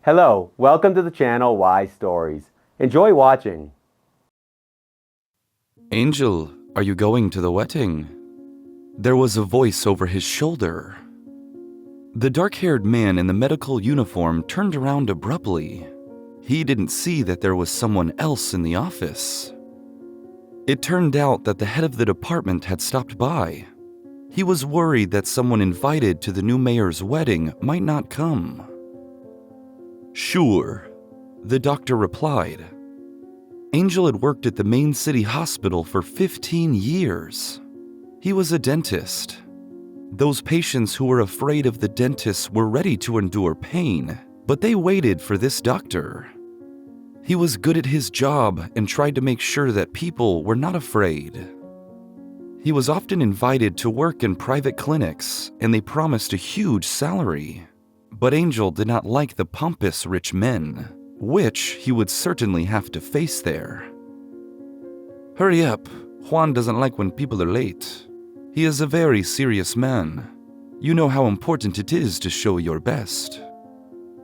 Hello, welcome to the channel Why Stories. Enjoy watching. Angel, are you going to the wedding? There was a voice over his shoulder. The dark-haired man in the medical uniform turned around abruptly. He didn't see that there was someone else in the office. It turned out that the head of the department had stopped by. He was worried that someone invited to the new mayor's wedding might not come. Sure, the doctor replied. Angel had worked at the main city hospital for 15 years. He was a dentist. Those patients who were afraid of the dentist were ready to endure pain, but they waited for this doctor. He was good at his job and tried to make sure that people were not afraid. He was often invited to work in private clinics, and they promised a huge salary. But Angel did not like the pompous rich men, which he would certainly have to face there. Hurry up, Juan doesn't like when people are late. He is a very serious man. You know how important it is to show your best.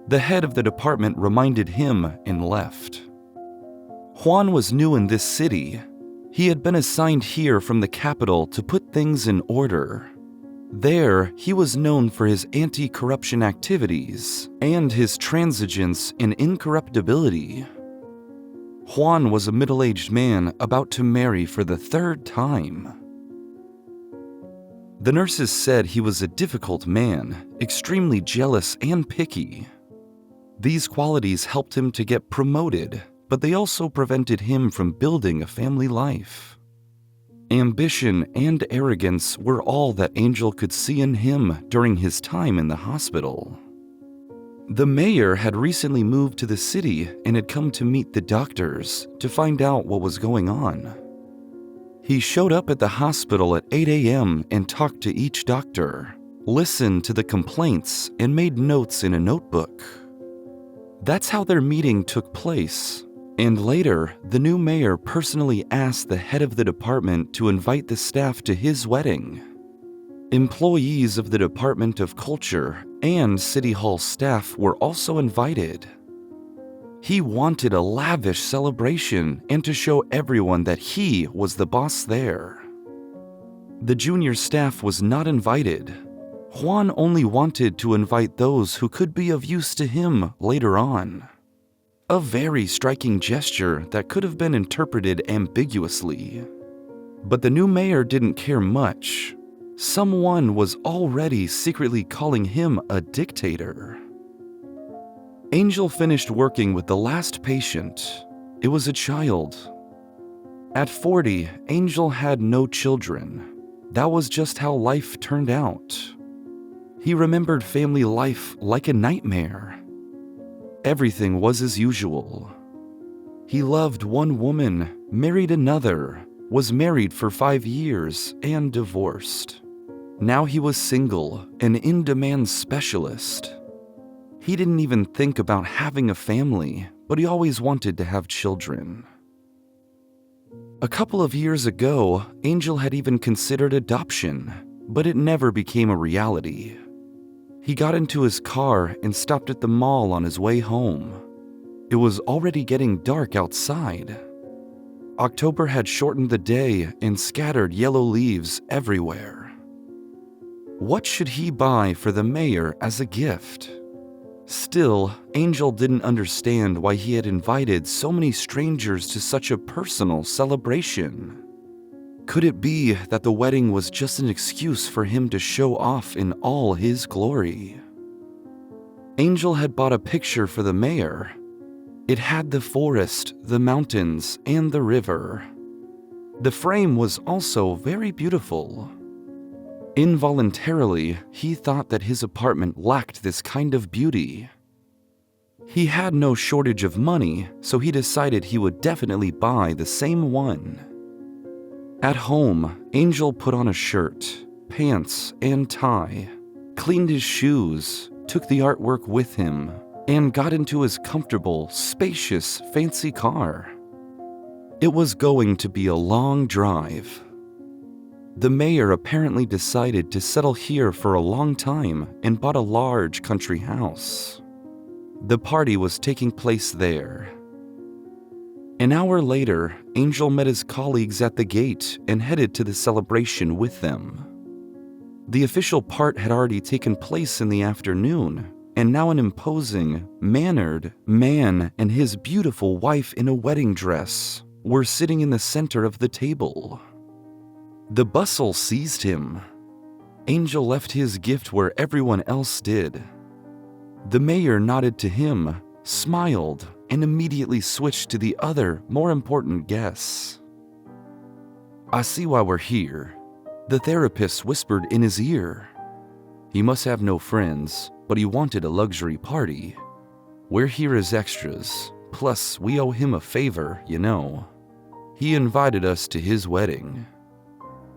The head of the department reminded him and left. Juan was new in this city. He had been assigned here from the capital to put things in order. There, he was known for his anti-corruption activities and his transigence and incorruptibility. Juan was a middle-aged man about to marry for the third time. The nurses said he was a difficult man, extremely jealous and picky. These qualities helped him to get promoted, but they also prevented him from building a family life. Ambition and arrogance were all that Angel could see in him during his time in the hospital. The mayor had recently moved to the city and had come to meet the doctors to find out what was going on. He showed up at the hospital at 8 a.m. and talked to each doctor, listened to the complaints, and made notes in a notebook. That's how their meeting took place. And later, the new mayor personally asked the head of the department to invite the staff to his wedding. Employees of the Department of Culture and City Hall staff were also invited. He wanted a lavish celebration and to show everyone that he was the boss there. The junior staff was not invited. Juan only wanted to invite those who could be of use to him later on. A very striking gesture that could have been interpreted ambiguously. But the new mayor didn't care much. Someone was already secretly calling him a dictator. Angel finished working with the last patient. It was a child. At 40, Angel had no children. That was just how life turned out. He remembered family life like a nightmare. Everything was as usual. He loved one woman, married another, was married for 5 years, and divorced. Now he was single, an in-demand specialist. He didn't even think about having a family, but he always wanted to have children. A couple of years ago, Angel had even considered adoption, but it never became a reality. He got into his car and stopped at the mall on his way home. It was already getting dark outside. October had shortened the day and scattered yellow leaves everywhere. What should he buy for the mayor as a gift? Still, Angel didn't understand why he had invited so many strangers to such a personal celebration. Could it be that the wedding was just an excuse for him to show off in all his glory? Angel had bought a picture for the mayor. It had the forest, the mountains, and the river. The frame was also very beautiful. Involuntarily, he thought that his apartment lacked this kind of beauty. He had no shortage of money, so he decided he would definitely buy the same one. At home, Angel put on a shirt, pants, and tie, cleaned his shoes, took the artwork with him, and got into his comfortable, spacious, fancy car. It was going to be a long drive. The mayor apparently decided to settle here for a long time and bought a large country house. The party was taking place there. An hour later, Angel met his colleagues at the gate and headed to the celebration with them. The official part had already taken place in the afternoon, and now an imposing, mannered man and his beautiful wife in a wedding dress were sitting in the center of the table. The bustle seized him. Angel left his gift where everyone else did. The mayor nodded to him, smiled, and immediately switched to the other, more important guests. "I see why we're here," the therapist whispered in his ear. "He must have no friends, but he wanted a luxury party. We're here as extras, plus we owe him a favor, you know. He invited us to his wedding.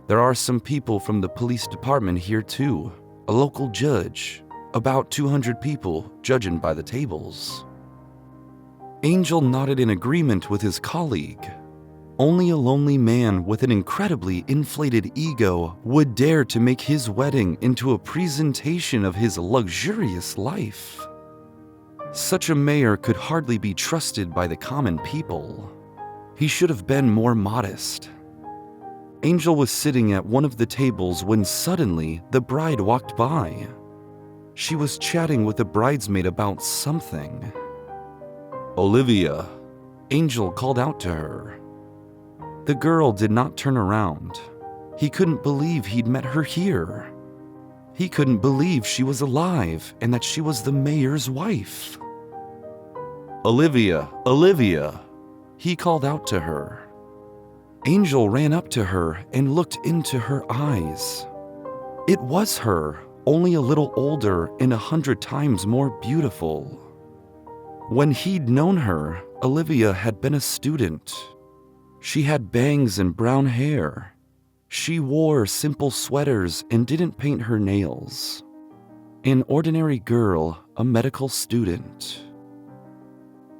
There are some people from the police department here too, a local judge, about 200 people judging by the tables." Angel nodded in agreement with his colleague. Only a lonely man with an incredibly inflated ego would dare to make his wedding into a presentation of his luxurious life. Such a mayor could hardly be trusted by the common people. He should have been more modest. Angel was sitting at one of the tables when suddenly the bride walked by. She was chatting with a bridesmaid about something. "Olivia," Angel called out to her. The girl did not turn around. He couldn't believe he'd met her here. He couldn't believe she was alive and that she was the mayor's wife. "Olivia, Olivia," he called out to her. Angel ran up to her and looked into her eyes. It was her, only a little older and 100 times more beautiful. When he'd known her, Olivia had been a student. She had bangs and brown hair. She wore simple sweaters and didn't paint her nails. An ordinary girl, a medical student.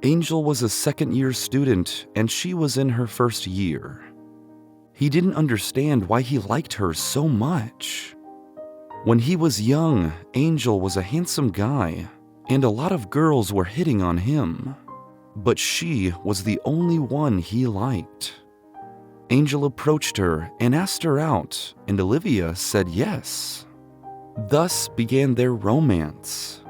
Angel was a second-year student and she was in her first year. He didn't understand why he liked her so much. When he was young, Angel was a handsome guy, and a lot of girls were hitting on him. But she was the only one he liked. Angel approached her and asked her out, and Olivia said yes. Thus began their romance.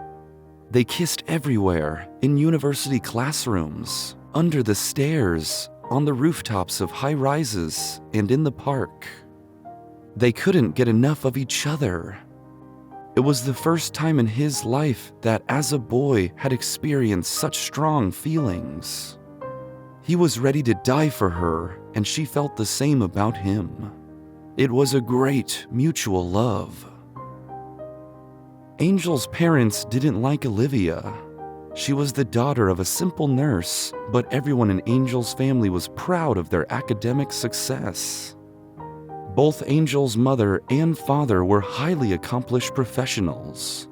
They kissed everywhere, in university classrooms, under the stairs, on the rooftops of high-rises, and in the park. They couldn't get enough of each other. It was the first time in his life that, as a boy, had experienced such strong feelings. He was ready to die for her, and she felt the same about him. It was a great mutual love. Angel's parents didn't like Olivia. She was the daughter of a simple nurse, but everyone in Angel's family was proud of their academic success. Both Angel's mother and father were highly accomplished professionals.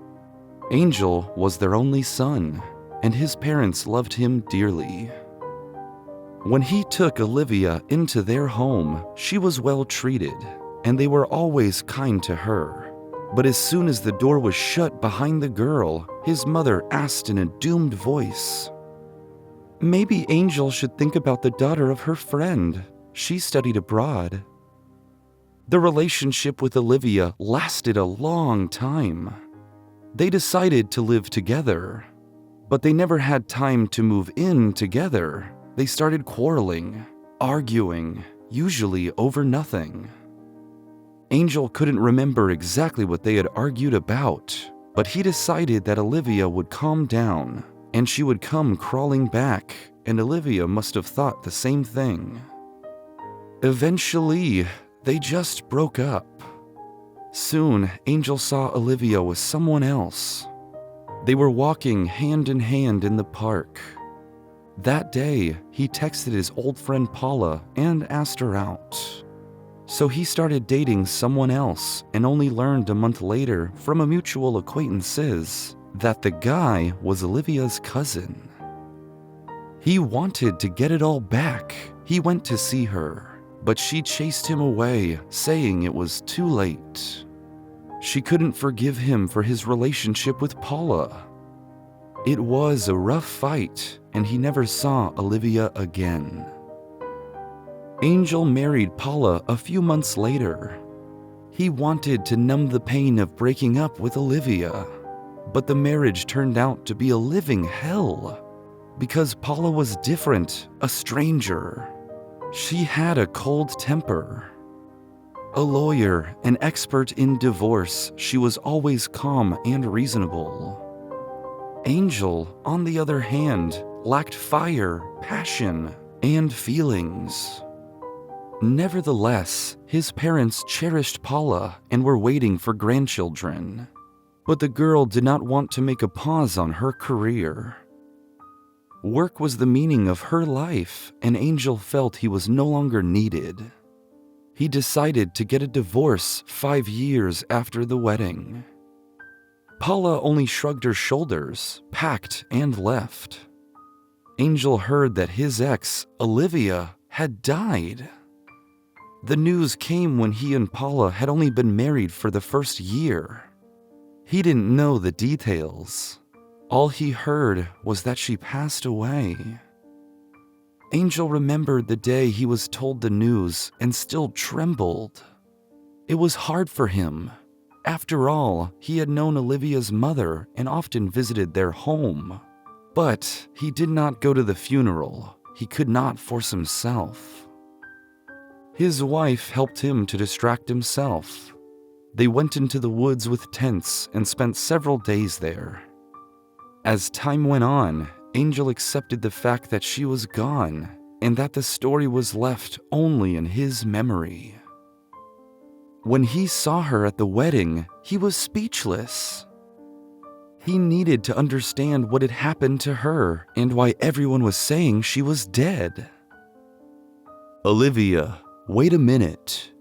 Angel was their only son, and his parents loved him dearly. When he took Olivia into their home, she was well treated, and they were always kind to her. But as soon as the door was shut behind the girl, his mother asked in a doomed voice, "Maybe Angel should think about the daughter of her friend. She studied abroad." The relationship with Olivia lasted a long time. They decided to live together, but they never had time to move in together. They started quarreling, arguing, usually over nothing. Angel couldn't remember exactly what they had argued about, but he decided that Olivia would calm down and she would come crawling back, and Olivia must have thought the same thing. Eventually, they just broke up. Soon, Angel saw Olivia with someone else. They were walking hand in hand in the park. That day, he texted his old friend Paula and asked her out. So he started dating someone else and only learned a month later from a mutual acquaintances that the guy was Olivia's cousin. He wanted to get it all back. He went to see her, but she chased him away, saying it was too late. She couldn't forgive him for his relationship with Paula. It was a rough fight, and he never saw Olivia again. Angel married Paula a few months later. He wanted to numb the pain of breaking up with Olivia, but the marriage turned out to be a living hell because Paula was different, a stranger. She had a cold temper. A lawyer, an expert in divorce, she was always calm and reasonable. Angel, on the other hand, lacked fire, passion, and feelings. Nevertheless, his parents cherished Paula and were waiting for grandchildren. But the girl did not want to make a pause on her career. Work was the meaning of her life, and Angel felt he was no longer needed. He decided to get a divorce 5 years after the wedding. Paula only shrugged her shoulders, packed, and left. Angel heard that his ex, Olivia, had died. The news came when he and Paula had only been married for the first year. He didn't know the details. All he heard was that she passed away. Angel remembered the day he was told the news and still trembled. It was hard for him. After all, he had known Olivia's mother and often visited their home. But he did not go to the funeral. He could not force himself. His wife helped him to distract himself. They went into the woods with tents and spent several days there. As time went on, Angel accepted the fact that she was gone and that the story was left only in his memory. When he saw her at the wedding, he was speechless. He needed to understand what had happened to her and why everyone was saying she was dead. "Olivia, wait a minute,"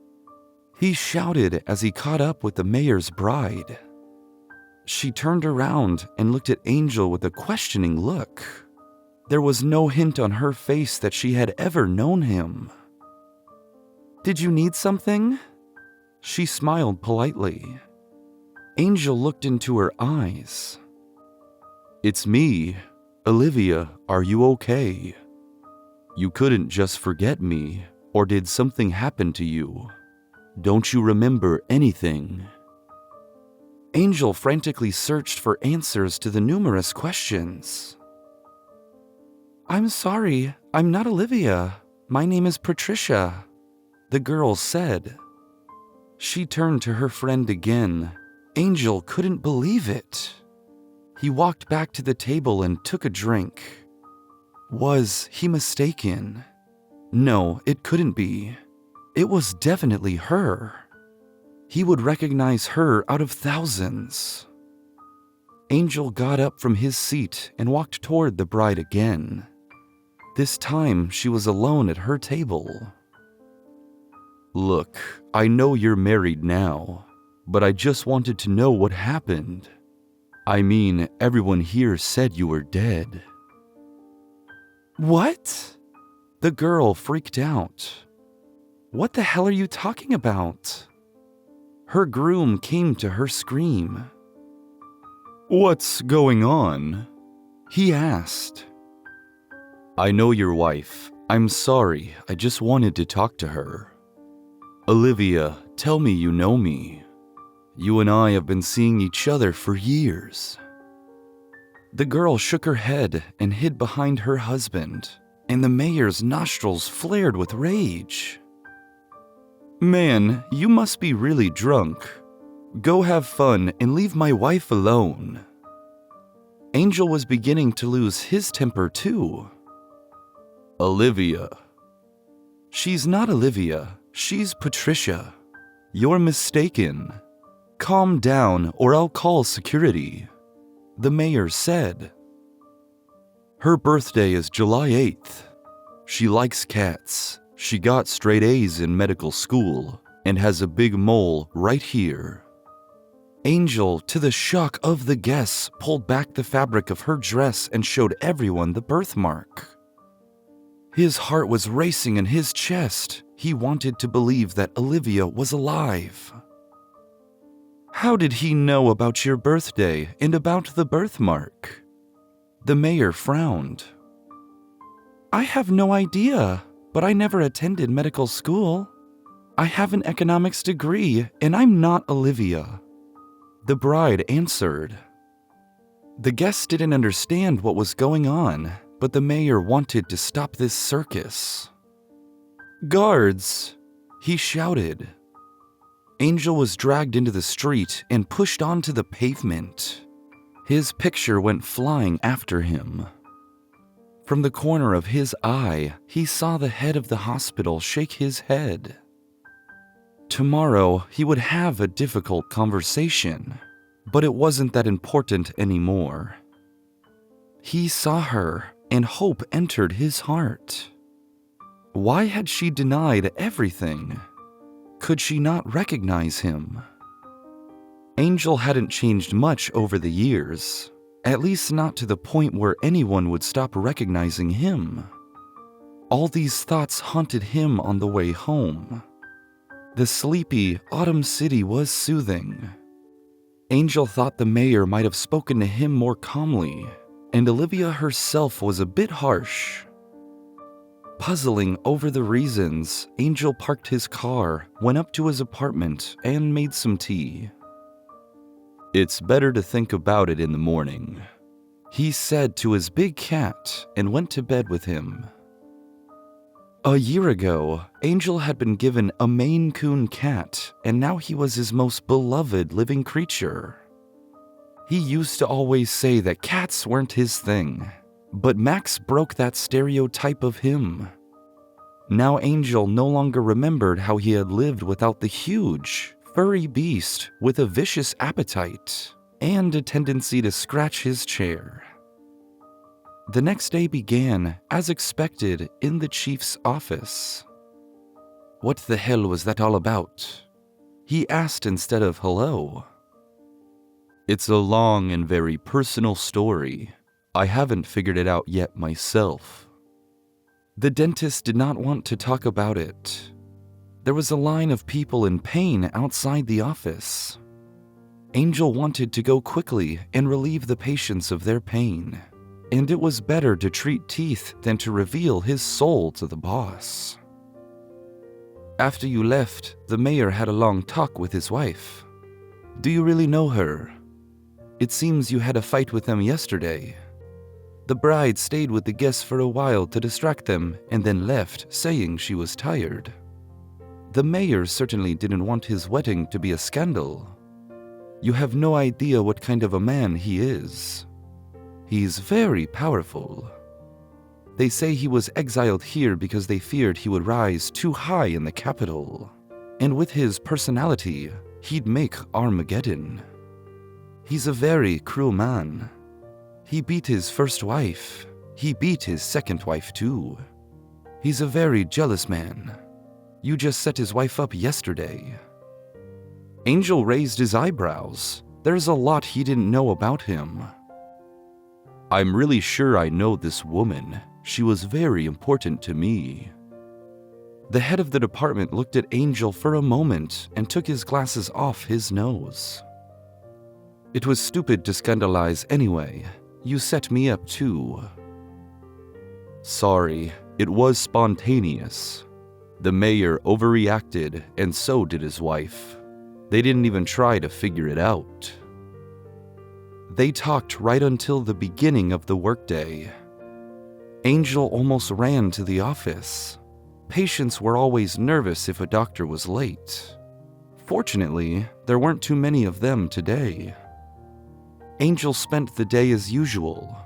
he shouted as he caught up with the mayor's bride. She turned around and looked at Angel with a questioning look. There was no hint on her face that she had ever known him. "Did you need something?" She smiled politely. Angel looked into her eyes. "It's me. Olivia, are you okay? You couldn't just forget me, or did something happen to you? Don't you remember anything?" Angel frantically searched for answers to the numerous questions. "I'm sorry, I'm not Olivia. My name is Patricia," the girl said. She turned to her friend again. Angel couldn't believe it. He walked back to the table and took a drink. Was he mistaken? No, it couldn't be. It was definitely her. He would recognize her out of thousands. Angel got up from his seat and walked toward the bride again. This time, she was alone at her table. "Look, I know you're married now, but I just wanted to know what happened. I mean, everyone here said you were dead." "What?" The girl freaked out. "What the hell are you talking about?" Her groom came to her scream. "What's going on?" he asked. "I know your wife. I'm sorry, I just wanted to talk to her. Olivia, tell me you know me. You and I have been seeing each other for years." The girl shook her head and hid behind her husband, and the mayor's nostrils flared with rage. "Man, you must be really drunk. Go have fun and leave my wife alone." Angel was beginning to lose his temper too. "Olivia." "She's not Olivia, she's Patricia. You're mistaken. Calm down or I'll call security," the mayor said. "Her birthday is July 8th. She likes cats. She got straight A's in medical school and has a big mole right here." Angel, to the shock of the guests, pulled back the fabric of her dress and showed everyone the birthmark. His heart was racing in his chest. He wanted to believe that Olivia was alive. "How did he know about your birthday and about the birthmark?" The mayor frowned. I have no idea, but I never attended medical school. I have an economics degree, and I'm not Olivia. The bride answered. The guests didn't understand what was going on, but the mayor wanted to stop this circus. Guards! He shouted. Angel was dragged into the street and pushed onto the pavement. His picture went flying after him. From the corner of his eye, he saw the head of the hospital shake his head. Tomorrow, he would have a difficult conversation, but it wasn't that important anymore. He saw her, and hope entered his heart. Why had she denied everything? Could she not recognize him? Angel hadn't changed much over the years, at least not to the point where anyone would stop recognizing him. All these thoughts haunted him on the way home. The sleepy autumn city was soothing. Angel thought the mayor might have spoken to him more calmly, and Olivia herself was a bit harsh. Puzzling over the reasons, Angel parked his car, went up to his apartment, and made some tea. It's better to think about it in the morning, he said to his big cat, and went to bed with him. A year ago, Angel had been given a Maine Coon cat, and now he was his most beloved living creature. He used to always say that cats weren't his thing, but Max broke that stereotype of him. Now Angel no longer remembered how he had lived without the huge, furry beast with a vicious appetite and a tendency to scratch his chair. The next day began, as expected, in the chief's office. What the hell was that all about? He asked instead of hello. It's a long and very personal story. I haven't figured it out yet myself. The dentist did not want to talk about it. There was a line of people in pain outside the office. Angel wanted to go quickly and relieve the patients of their pain, and it was better to treat teeth than to reveal his soul to the boss. After you left, the mayor had a long talk with his wife. Do you really know her? It seems you had a fight with them yesterday. The bride stayed with the guests for a while to distract them and then left, saying she was tired. The mayor certainly didn't want his wedding to be a scandal. You have no idea what kind of a man he is. He's very powerful. They say he was exiled here because they feared he would rise too high in the capital. And with his personality, he'd make Armageddon. He's a very cruel man. He beat his first wife. He beat his second wife too. He's a very jealous man. You just set his wife up yesterday. Angel raised his eyebrows. There's a lot he didn't know about him. I'm really sure I know this woman. She was very important to me. The head of the department looked at Angel for a moment and took his glasses off his nose. It was stupid to scandalize anyway. You set me up too. Sorry, it was spontaneous. The mayor overreacted, and so did his wife. They didn't even try to figure it out. They talked right until the beginning of the workday. Angel almost ran to the office. Patients were always nervous if a doctor was late. Fortunately, there weren't too many of them today. Angel spent the day as usual.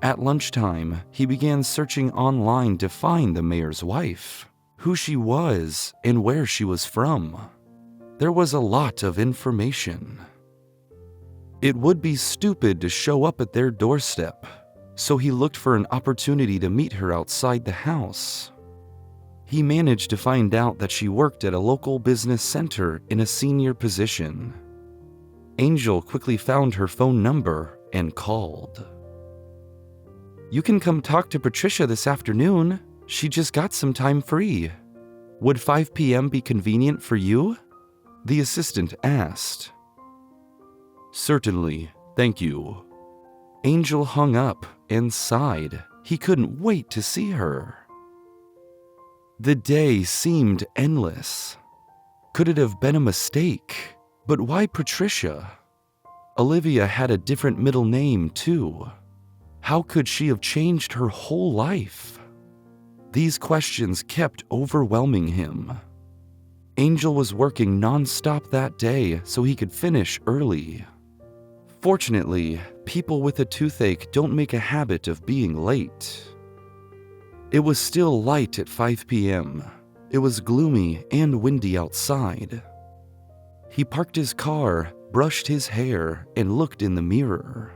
At lunchtime, he began searching online to find the mayor's wife, who she was, and where she was from. There was a lot of information. It would be stupid to show up at their doorstep, so he looked for an opportunity to meet her outside the house. He managed to find out that she worked at a local business center in a senior position. Angel quickly found her phone number and called. You can come talk to Patricia this afternoon. She just got some time free. Would 5 p.m. be convenient for you? The assistant asked. Certainly, thank you. Angel hung up and sighed. He couldn't wait to see her. The day seemed endless. Could it have been a mistake? But why Patricia? Olivia had a different middle name, too. How could she have changed her whole life? These questions kept overwhelming him. Angel was working non-stop that day so he could finish early. Fortunately, people with a toothache don't make a habit of being late. It was still light at 5 p.m. It was gloomy and windy outside. He parked his car, brushed his hair, and looked in the mirror.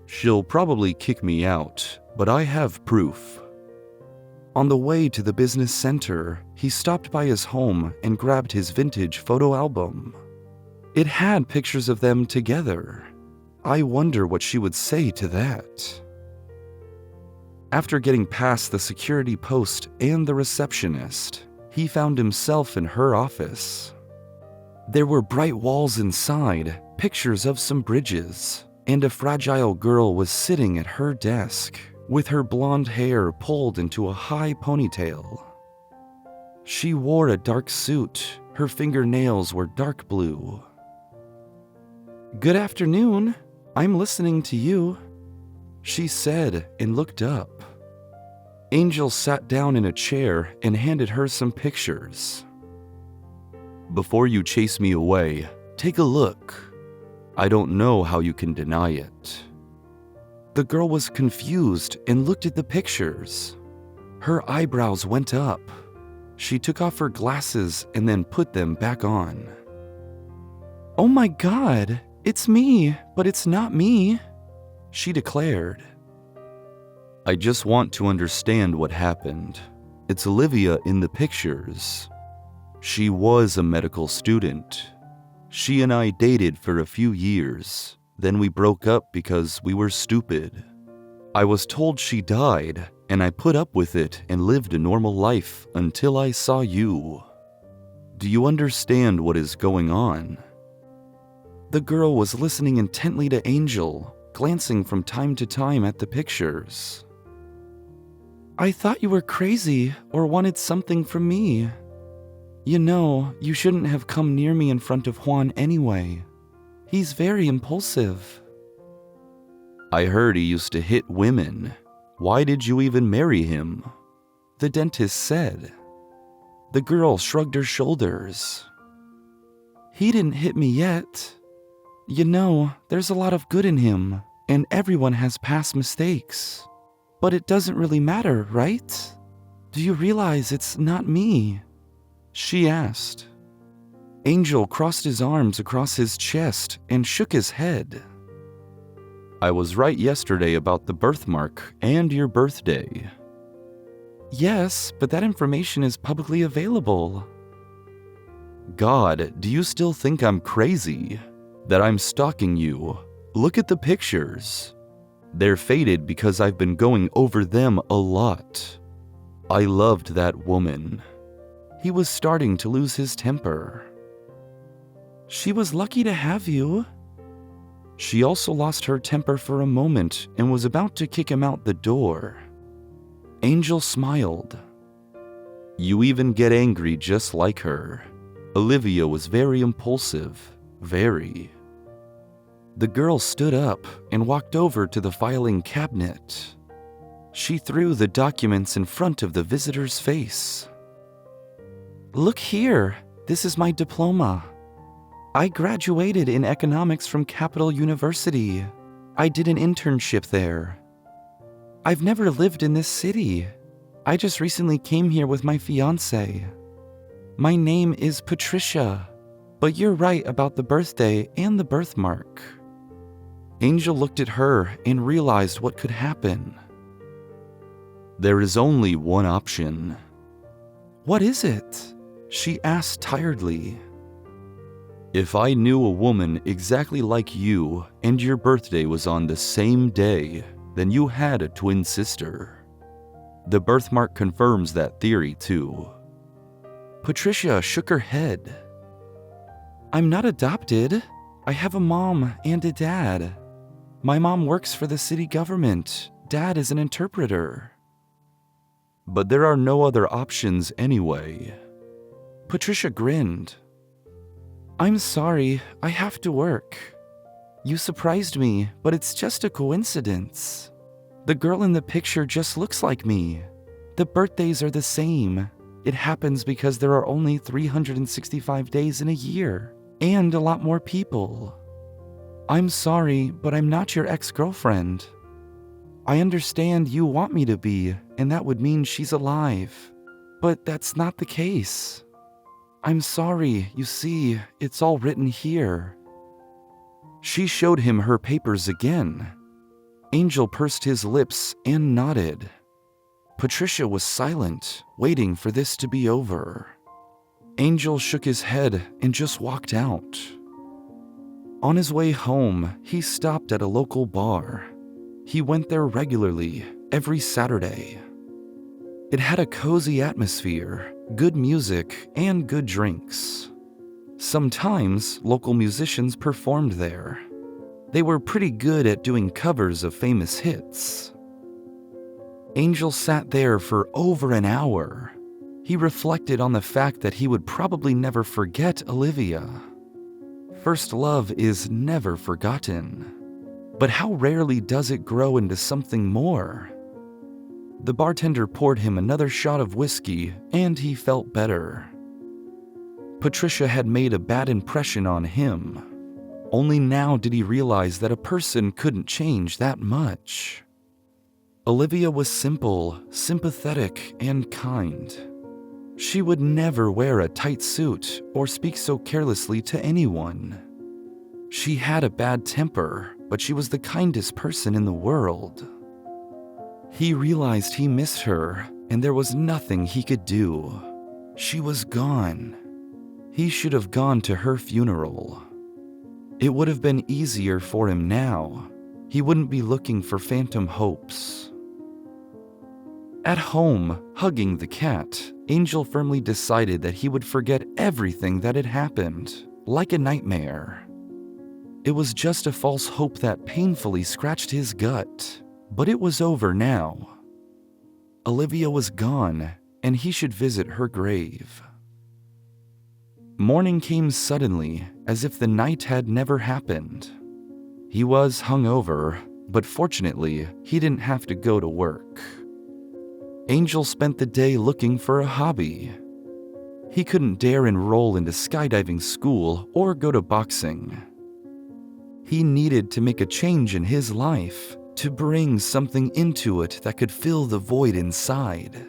She'll probably kick me out, but I have proof. On the way to the business center, he stopped by his home and grabbed his vintage photo album. It had pictures of them together. I wonder what she would say to that. After getting past the security post and the receptionist, he found himself in her office. There were bright walls inside, pictures of some bridges, and a fragile girl was sitting at her desk, with her blonde hair pulled into a high ponytail. She wore a dark suit. Her fingernails were dark blue. "Good afternoon. I'm listening to you," she said and looked up. Angel sat down in a chair and handed her some pictures. "Before you chase me away, take a look. I don't know how you can deny it." The girl was confused and looked at the pictures. Her eyebrows went up. She took off her glasses and then put them back on. "Oh my God, it's me, but it's not me," she declared. "I just want to understand what happened. It's Olivia in the pictures. She was a medical student. She and I dated for a few years. Then we broke up because we were stupid. I was told she died, and I put up with it and lived a normal life until I saw you. Do you understand what is going on?" The girl was listening intently to Angel, glancing from time to time at the pictures. "I thought you were crazy or wanted something from me. You know, you shouldn't have come near me in front of Juan anyway. He's very impulsive." "I heard he used to hit women. Why did you even marry him?" the dentist said. The girl shrugged her shoulders. "He didn't hit me yet. You know, there's a lot of good in him, and everyone has past mistakes. But it doesn't really matter, right? Do you realize it's not me?" she asked. Angel crossed his arms across his chest and shook his head. "I was right yesterday about the birthmark and your birthday." "Yes, but that information is publicly available." "God, do you still think I'm crazy? That I'm stalking you? Look at the pictures. They're faded because I've been going over them a lot. I loved that woman." He was starting to lose his temper. "She was lucky to have you." She also lost her temper for a moment and was about to kick him out the door. Angel smiled. "You even get angry just like her. Olivia was very impulsive, very." The girl stood up and walked over to the filing cabinet. She threw the documents in front of the visitor's face. "Look here, this is my diploma. I graduated in economics from Capital University. I did an internship there. I've never lived in this city. I just recently came here with my fiancé. My name is Patricia, but you're right about the birthday and the birthmark." Angel looked at her and realized what could happen. "There is only one option." "What is it?" she asked tiredly. "If I knew a woman exactly like you and your birthday was on the same day, then you had a twin sister. The birthmark confirms that theory too." Patricia shook her head. "I'm not adopted. I have a mom and a dad." My mom works for the city government. Dad is an interpreter. But there are no other options anyway. Patricia grinned. I'm sorry, I have to work. You surprised me, but it's just a coincidence. The girl in the picture just looks like me. The birthdays are the same. It happens because there are only 365 days in a year, and a lot more people. I'm sorry, but I'm not your ex-girlfriend. I understand you want me to be, and that would mean she's alive. But that's not the case. I'm sorry, you see, it's all written here. She showed him her papers again. Angel pursed his lips and nodded. Patricia was silent, waiting for this to be over. Angel shook his head and just walked out. On his way home, he stopped at a local bar. He went there regularly, every Saturday. It had a cozy atmosphere, good music, and good drinks. Sometimes local musicians performed there. They were pretty good at doing covers of famous hits. Angel sat there for over an hour. He reflected on the fact that he would probably never forget Olivia. First love is never forgotten. But how rarely does it grow into something more? The bartender poured him another shot of whiskey, and he felt better. Patricia had made a bad impression on him. Only now did he realize that a person couldn't change that much. Olivia was simple, sympathetic, and kind. She would never wear a tight suit or speak so carelessly to anyone. She had a bad temper, but she was the kindest person in the world. He realized he missed her, and there was nothing he could do. She was gone. He should have gone to her funeral. It would have been easier for him now. He wouldn't be looking for phantom hopes. At home, hugging the cat, Angel firmly decided that he would forget everything that had happened, like a nightmare. It was just a false hope that painfully scratched his gut. But it was over now. Olivia was gone, and he should visit her grave. Morning came suddenly, as if the night had never happened. He was hungover, but fortunately, he didn't have to go to work. Angel spent the day looking for a hobby. He couldn't dare enroll into skydiving school or go to boxing. He needed to make a change in his life, to bring something into it that could fill the void inside.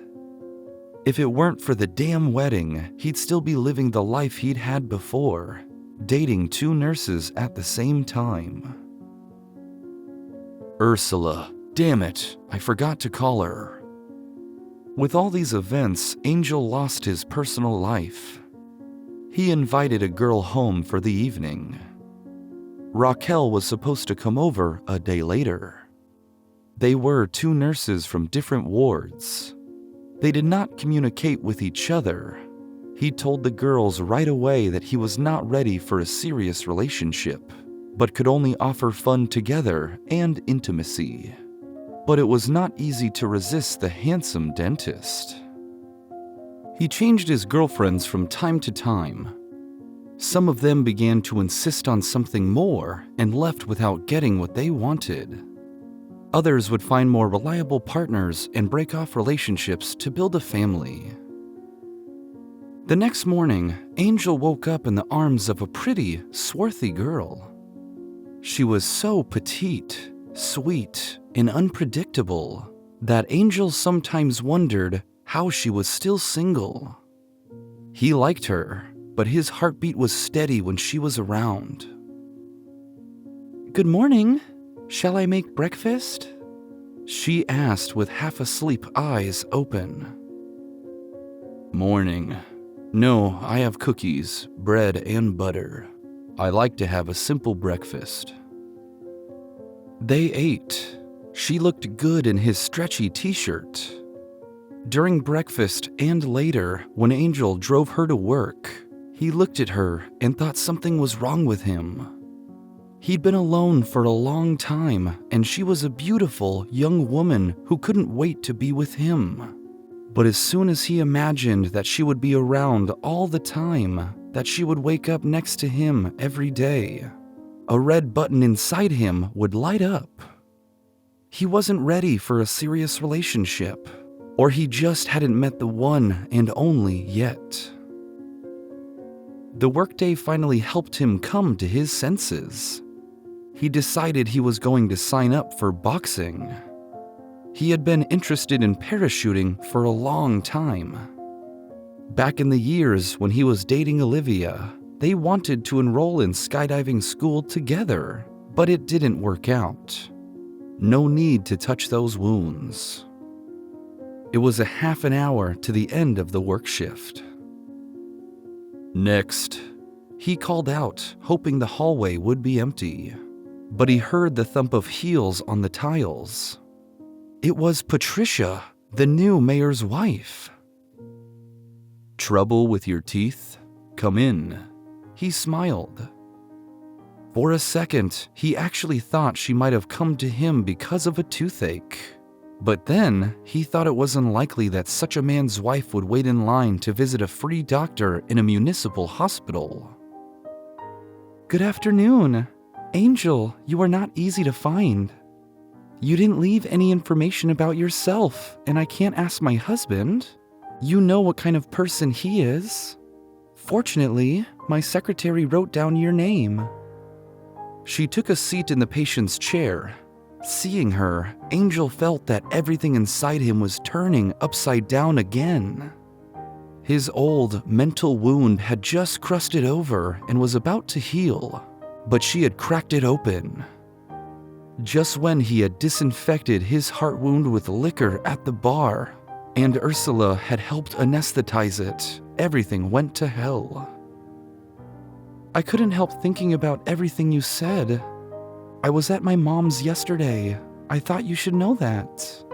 If it weren't for the damn wedding, he'd still be living the life he'd had before, dating 2 nurses at the same time. Ursula, damn it, I forgot to call her. With all these events, Angel lost his personal life. He invited a girl home for the evening. Raquel was supposed to come over a day later. They were 2 nurses from different wards. They did not communicate with each other. He told the girls right away that he was not ready for a serious relationship, but could only offer fun together and intimacy. But it was not easy to resist the handsome dentist. He changed his girlfriends from time to time. Some of them began to insist on something more and left without getting what they wanted. Others would find more reliable partners and break off relationships to build a family. The next morning, Angel woke up in the arms of a pretty, swarthy girl. She was so petite, sweet, and unpredictable that Angel sometimes wondered how she was still single. He liked her, but his heartbeat was steady when she was around. "Good morning. Shall I make breakfast?" She asked with half-asleep eyes open. "Morning. No, I have cookies, bread, and butter. I like to have a simple breakfast." They ate. She looked good in his stretchy t-shirt. During breakfast and later, when Angel drove her to work, he looked at her and thought something was wrong with him. He'd been alone for a long time, and she was a beautiful young woman who couldn't wait to be with him. But as soon as he imagined that she would be around all the time, that she would wake up next to him every day, a red button inside him would light up. He wasn't ready for a serious relationship, or he just hadn't met the one and only yet. The workday finally helped him come to his senses. He decided he was going to sign up for boxing. He had been interested in parachuting for a long time. Back in the years when he was dating Olivia, they wanted to enroll in skydiving school together, but it didn't work out. No need to touch those wounds. It was a half an hour to the end of the work shift. Next, he called out, hoping the hallway would be empty, but he heard the thump of heels on the tiles. It was Patricia, the new mayor's wife. "Trouble with your teeth? Come in." He smiled. For a second, he actually thought she might have come to him because of a toothache. But then, he thought it was unlikely that such a man's wife would wait in line to visit a free doctor in a municipal hospital. "Good afternoon. Angel, you are not easy to find. You didn't leave any information about yourself, and I can't ask my husband. You know what kind of person he is. Fortunately, my secretary wrote down your name." She took a seat in the patient's chair. Seeing her, Angel felt that everything inside him was turning upside down again. His old mental wound had just crusted over and was about to heal, but she had cracked it open. Just when he had disinfected his heart wound with liquor at the bar, and Ursula had helped anesthetize it, everything went to hell. "I couldn't help thinking about everything you said. I was at my mom's yesterday. I thought you should know that."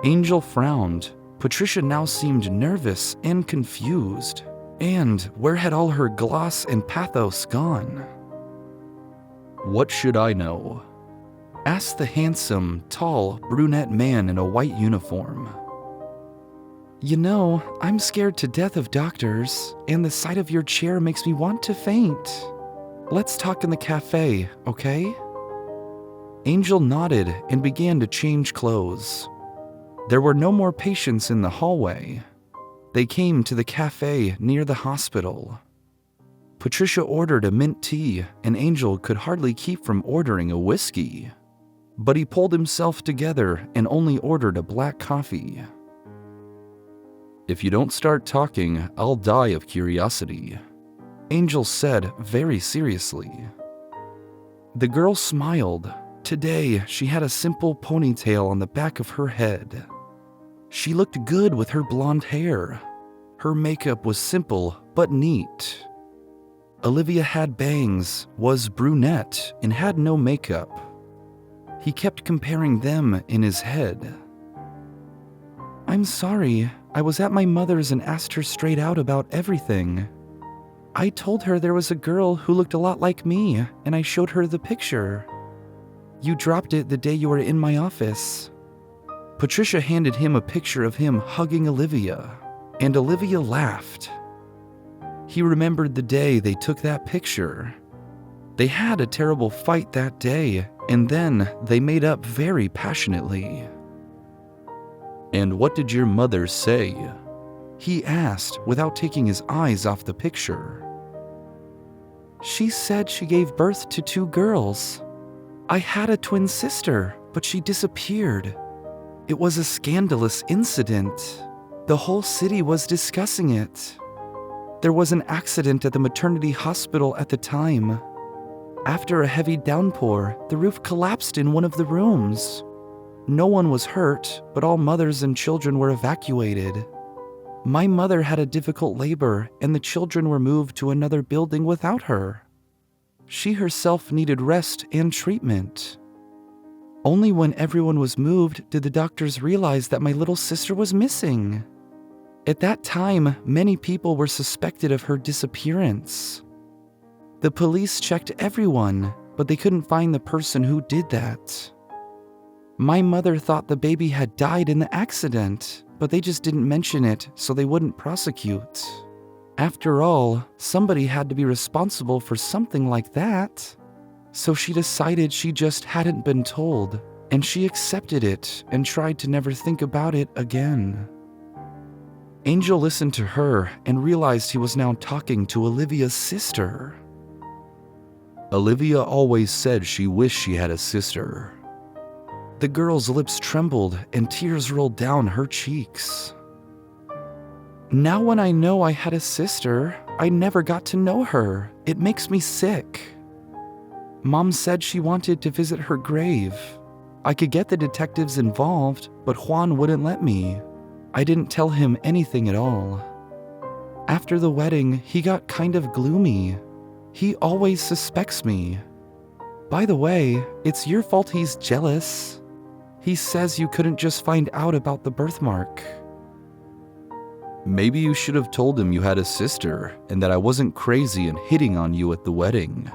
Angel frowned. Patricia now seemed nervous and confused. And where had all her gloss and pathos gone? "What should I know?" asked the handsome, tall, brunette man in a white uniform. "You know, I'm scared to death of doctors, and the sight of your chair makes me want to faint. Let's talk in the cafe, okay?" Angel nodded and began to change clothes. There were no more patients in the hallway. They came to the cafe near the hospital. Patricia ordered a mint tea, and Angel could hardly keep from ordering a whiskey. But he pulled himself together and only ordered a black coffee. "If you don't start talking, I'll die of curiosity," Angel said very seriously. The girl smiled. Today, she had a simple ponytail on the back of her head. She looked good with her blonde hair. Her makeup was simple but neat. Olivia had bangs, was brunette, and had no makeup. He kept comparing them in his head. "I'm sorry, I was at my mother's and asked her straight out about everything. I told her there was a girl who looked a lot like me, and I showed her the picture. You dropped it the day you were in my office." Patricia handed him a picture of him hugging Olivia, and Olivia laughed. He remembered the day they took that picture. They had a terrible fight that day, and then they made up very passionately. "And what did your mother say?" he asked without taking his eyes off the picture. "She said she gave birth to 2 girls. I had a twin sister, but she disappeared. It was a scandalous incident. The whole city was discussing it. There was an accident at the maternity hospital at the time. After a heavy downpour, the roof collapsed in one of the rooms. No one was hurt, but all mothers and children were evacuated. My mother had a difficult labor, and the children were moved to another building without her. She herself needed rest and treatment. Only when everyone was moved did the doctors realize that my little sister was missing. At that time, many people were suspected of her disappearance. The police checked everyone, but they couldn't find the person who did that. My mother thought the baby had died in the accident, but they just didn't mention it so they wouldn't prosecute. After all, somebody had to be responsible for something like that. So she decided she just hadn't been told, and she accepted it and tried to never think about it again. Angel listened to her and realized he was now talking to Olivia's sister. Olivia always said she wished she had a sister. The girl's lips trembled and tears rolled down her cheeks. Now when I know I had a sister, I never got to know her. It makes me sick. Mom said she wanted to visit her grave. I could get the detectives involved, but Juan wouldn't let me. I didn't tell him anything at all. After the wedding, he got kind of gloomy. He always suspects me. By the way, it's your fault he's jealous. He says you couldn't just find out about the birthmark. Maybe you should have told him you had a sister and that I wasn't crazy and hitting on you at the wedding,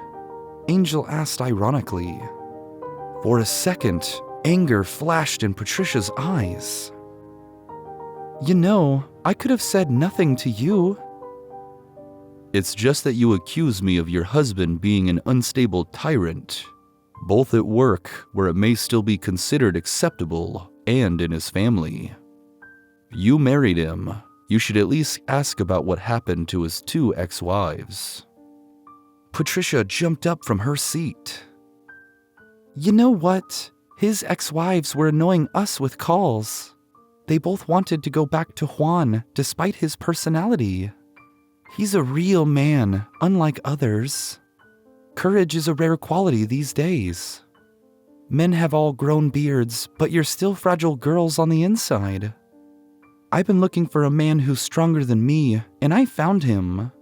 Angel asked ironically. For a second, anger flashed in Patricia's eyes. You know, I could have said nothing to you. It's just that you accuse me of your husband being an unstable tyrant, both at work, where it may still be considered acceptable, and in his family. You married him. You should at least ask about what happened to his 2 ex-wives. Patricia jumped up from her seat. You know what? His ex-wives were annoying us with calls. They both wanted to go back to Juan, despite his personality. He's a real man, unlike others. Courage is a rare quality these days. Men have all grown beards, but you're still fragile girls on the inside. I've been looking for a man who's stronger than me, and I found him.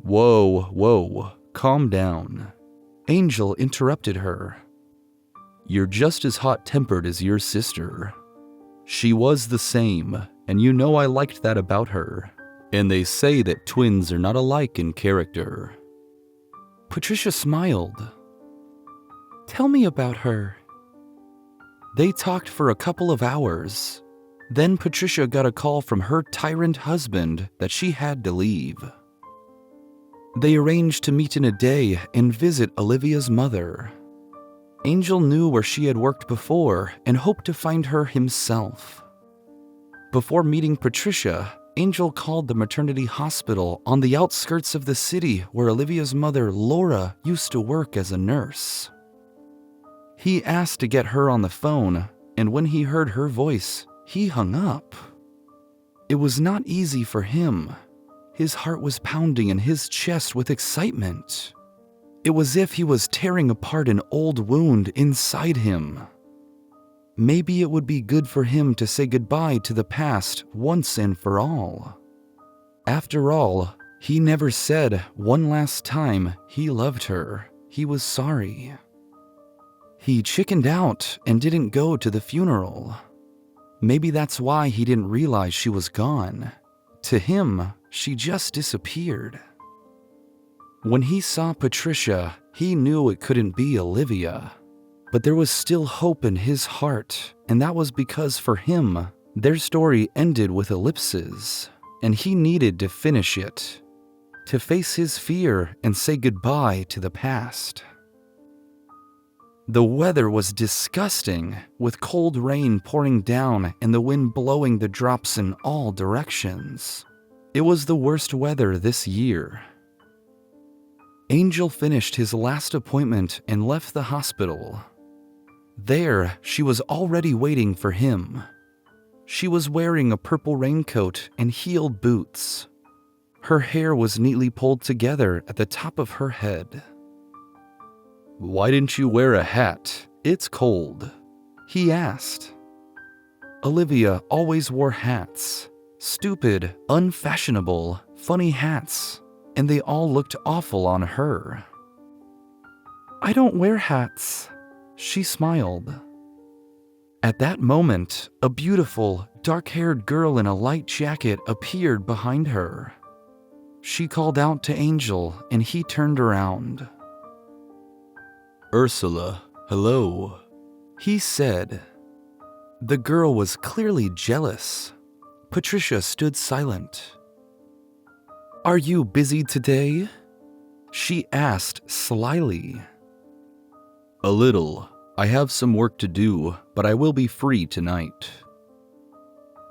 Whoa, calm down. Angel interrupted her. You're just as hot-tempered as your sister. She was the same, and you know I liked that about her. And they say that twins are not alike in character. Patricia smiled. Tell me about her. They talked for a couple of hours. Then Patricia got a call from her tyrant husband that she had to leave. They arranged to meet in a day and visit Olivia's mother. Angel knew where she had worked before and hoped to find her himself. Before meeting Patricia, Angel called the maternity hospital on the outskirts of the city where Olivia's mother, Laura, used to work as a nurse. He asked to get her on the phone, and when he heard her voice, he hung up. It was not easy for him. His heart was pounding in his chest with excitement. It was as if he was tearing apart an old wound inside him. Maybe it would be good for him to say goodbye to the past once and for all. After all, he never said one last time he loved her. He was sorry. He chickened out and didn't go to the funeral. Maybe that's why he didn't realize she was gone. To him, she just disappeared. When he saw Patricia, he knew it couldn't be Olivia. But there was still hope in his heart, and that was because for him, their story ended with ellipses, and he needed to finish it, to face his fear and say goodbye to the past. The weather was disgusting, with cold rain pouring down and the wind blowing the drops in all directions. It was the worst weather this year. Angel finished his last appointment and left the hospital. There, she was already waiting for him. She was wearing a purple raincoat and heeled boots. Her hair was neatly pulled together at the top of her head. "Why didn't you wear a hat? It's cold," he asked. Olivia always wore hats. Stupid, unfashionable, funny hats, and they all looked awful on her. "I don't wear hats," she smiled. At that moment, a beautiful, dark-haired girl in a light jacket appeared behind her. She called out to Angel, and he turned around. Ursula, hello, he said. The girl was clearly jealous. Patricia stood silent. Are you busy today? She asked slyly. A little. I have some work to do, but I will be free tonight.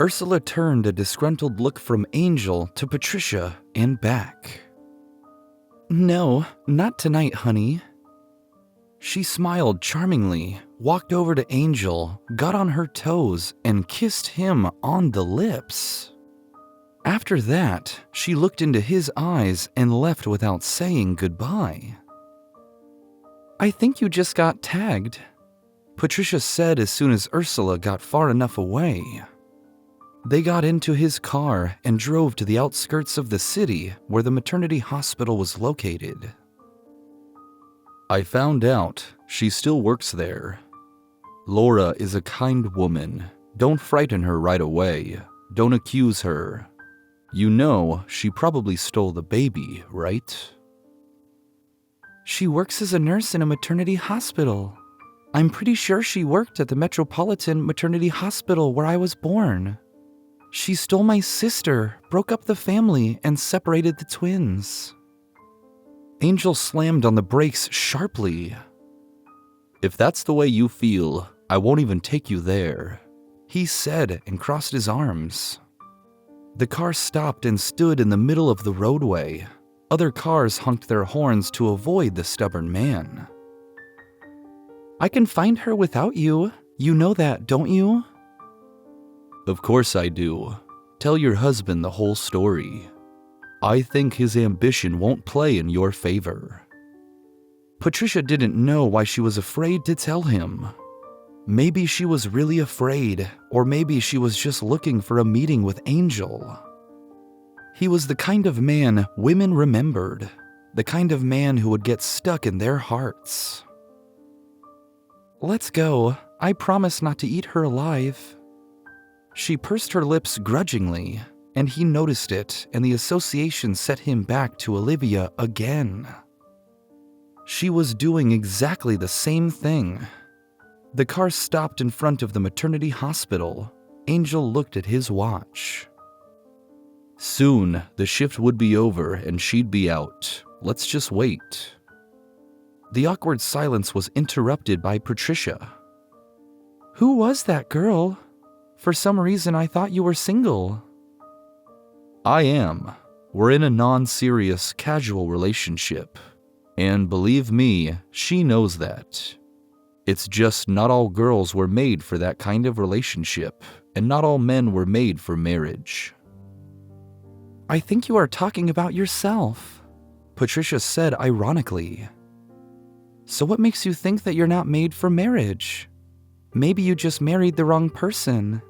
Ursula turned a disgruntled look from Angel to Patricia and back. No, not tonight, honey. She smiled charmingly, walked over to Angel, got on her toes, and kissed him on the lips. After that, she looked into his eyes and left without saying goodbye. I think you just got tagged, Patricia said as soon as Ursula got far enough away. They got into his car and drove to the outskirts of the city where the maternity hospital was located. I found out she still works there. Laura is a kind woman. Don't frighten her right away. Don't accuse her. You know she probably stole the baby, right? She works as a nurse in a maternity hospital. I'm pretty sure she worked at the Metropolitan Maternity Hospital where I was born. She stole my sister, broke up the family, and separated the twins. Angel slammed on the brakes sharply. If that's the way you feel, I won't even take you there, he said and crossed his arms. The car stopped and stood in the middle of the roadway. Other cars honked their horns to avoid the stubborn man. I can find her without you. You know that, don't you? Of course I do. Tell your husband the whole story. I think his ambition won't play in your favor. Patricia didn't know why she was afraid to tell him. Maybe she was really afraid, or maybe she was just looking for a meeting with Angel. He was the kind of man women remembered, the kind of man who would get stuck in their hearts. Let's go. I promise not to eat her alive. She pursed her lips grudgingly, and he noticed it, and the association set him back to Olivia again. She was doing exactly the same thing. The car stopped in front of the maternity hospital. Angel looked at his watch. Soon, the shift would be over and she'd be out. Let's just wait. The awkward silence was interrupted by Patricia. Who was that girl? For some reason, I thought you were single. I am. We're in a non-serious, casual relationship. And believe me, she knows that. It's just not all girls were made for that kind of relationship, and not all men were made for marriage. I think you are talking about yourself, Patricia said ironically. So what makes you think that you're not made for marriage? Maybe you just married the wrong person.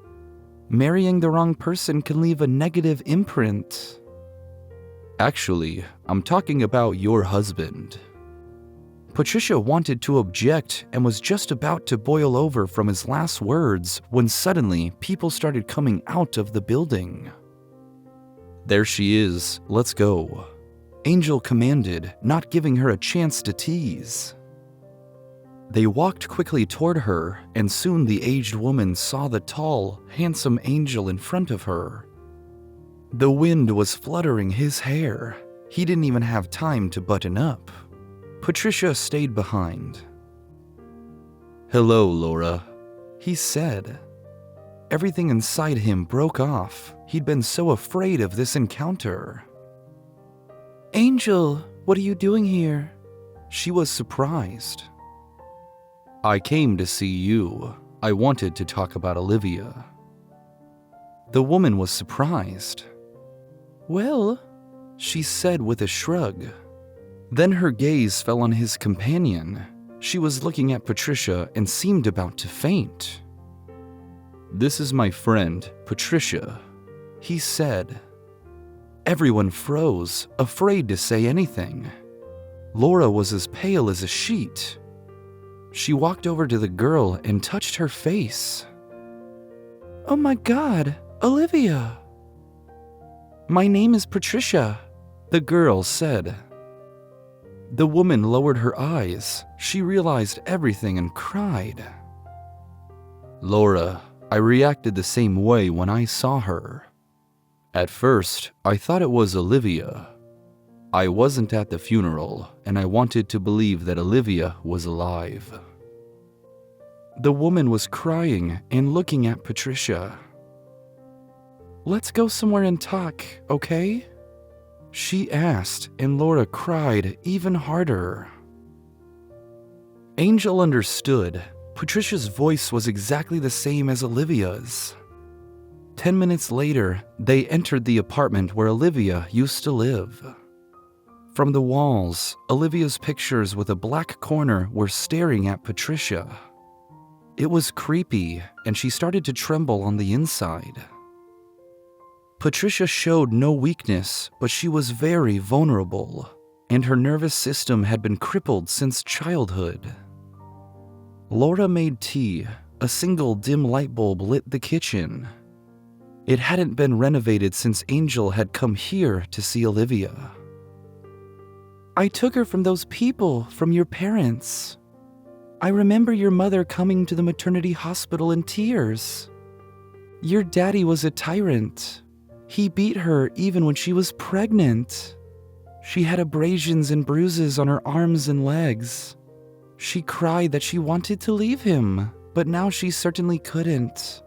Marrying the wrong person can leave a negative imprint. Actually, I'm talking about your husband. Patricia wanted to object and was just about to boil over from his last words when suddenly people started coming out of the building. There she is, let's go, Angel commanded, not giving her a chance to tease. They walked quickly toward her, and soon the aged woman saw the tall, handsome Angel in front of her. The wind was fluttering his hair. He didn't even have time to button up. Patricia stayed behind. Hello, Laura, he said. Everything inside him broke off. He'd been so afraid of this encounter. Angel, what are you doing here? She was surprised. I came to see you. I wanted to talk about Olivia. The woman was surprised. Well, she said with a shrug. Then her gaze fell on his companion. She was looking at Patricia and seemed about to faint. This is my friend, Patricia, he said. Everyone froze, afraid to say anything. Laura was as pale as a sheet. She walked over to the girl and touched her face. Oh my God, Olivia! My name is Patricia, the girl said. The woman lowered her eyes. She realized everything and cried. Laura, I reacted the same way when I saw her. At first, I thought it was Olivia. I wasn't at the funeral, and I wanted to believe that Olivia was alive. The woman was crying and looking at Patricia. Let's go somewhere and talk, okay? She asked, and Laura cried even harder. Angel understood. Patricia's voice was exactly the same as Olivia's. 10 minutes later, they entered the apartment where Olivia used to live. From the walls, Olivia's pictures with a black corner were staring at Patricia. It was creepy, and she started to tremble on the inside. Patricia showed no weakness, but she was very vulnerable, and her nervous system had been crippled since childhood. Laura made tea. A single dim light bulb lit the kitchen. It hadn't been renovated since Angel had come here to see Olivia. I took her from those people, from your parents. I remember your mother coming to the maternity hospital in tears. Your daddy was a tyrant. He beat her even when she was pregnant. She had abrasions and bruises on her arms and legs. She cried that she wanted to leave him, but now she certainly couldn't.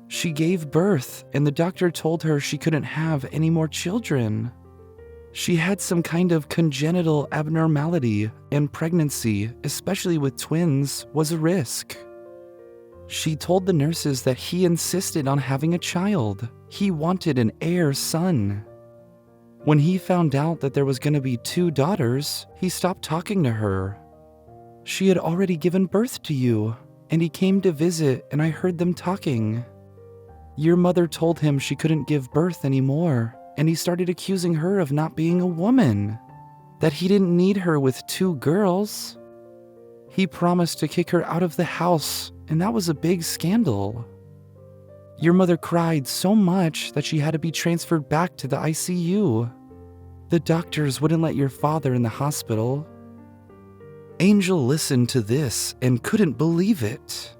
She gave birth, and the doctor told her she couldn't have any more children. She had some kind of congenital abnormality, and pregnancy, especially with twins, was a risk. She told the nurses that he insisted on having a child. He wanted an heir son. When he found out that there was going to be 2 daughters, he stopped talking to her. She had already given birth to you, and he came to visit, and I heard them talking. Your mother told him she couldn't give birth anymore, and he started accusing her of not being a woman, that he didn't need her with 2 girls. He promised to kick her out of the house, and that was a big scandal. Your mother cried so much that she had to be transferred back to the ICU. The doctors wouldn't let your father in the hospital. Angel listened to this and couldn't believe it.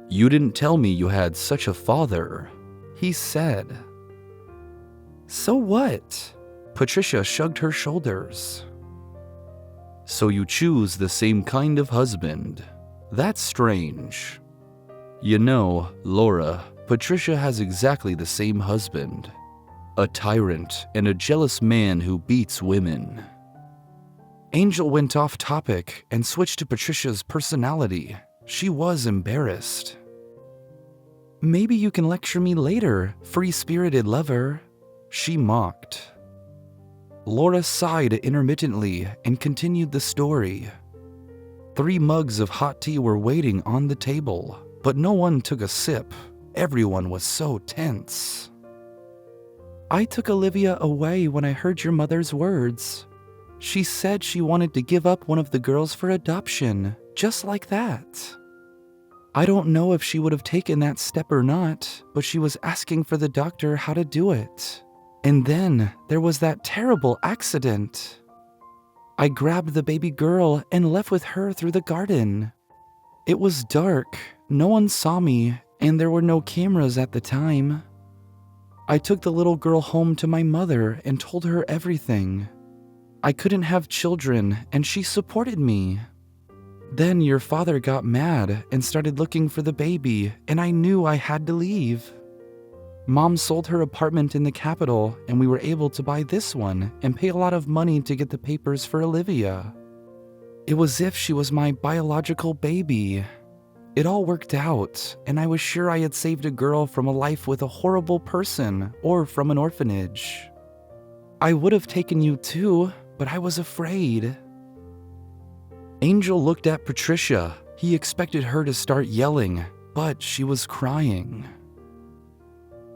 You didn't tell me you had such a father, he said. So what? Patricia shrugged her shoulders. So you choose the same kind of husband. That's strange. You know, Laura, Patricia has exactly the same husband. A tyrant and a jealous man who beats women. Angel went off topic and switched to Patricia's personality. She was embarrassed. Maybe you can lecture me later, free-spirited lover, she mocked. Laura sighed intermittently and continued the story. 3 mugs of hot tea were waiting on the table, but no one took a sip. Everyone was so tense. I took Olivia away when I heard your mother's words. She said she wanted to give up one of the girls for adoption, just like that. I don't know if she would have taken that step or not, but she was asking for the doctor how to do it. And then there was that terrible accident. I grabbed the baby girl and left with her through the garden. It was dark, no one saw me, and there were no cameras at the time. I took the little girl home to my mother and told her everything. I couldn't have children, and she supported me. Then your father got mad and started looking for the baby, and I knew I had to leave. Mom sold her apartment in the capital, and we were able to buy this one and pay a lot of money to get the papers for Olivia. It was as if she was my biological baby. It all worked out, and I was sure I had saved a girl from a life with a horrible person or from an orphanage. I would have taken you too, but I was afraid. Angel looked at Patricia. He expected her to start yelling, but she was crying.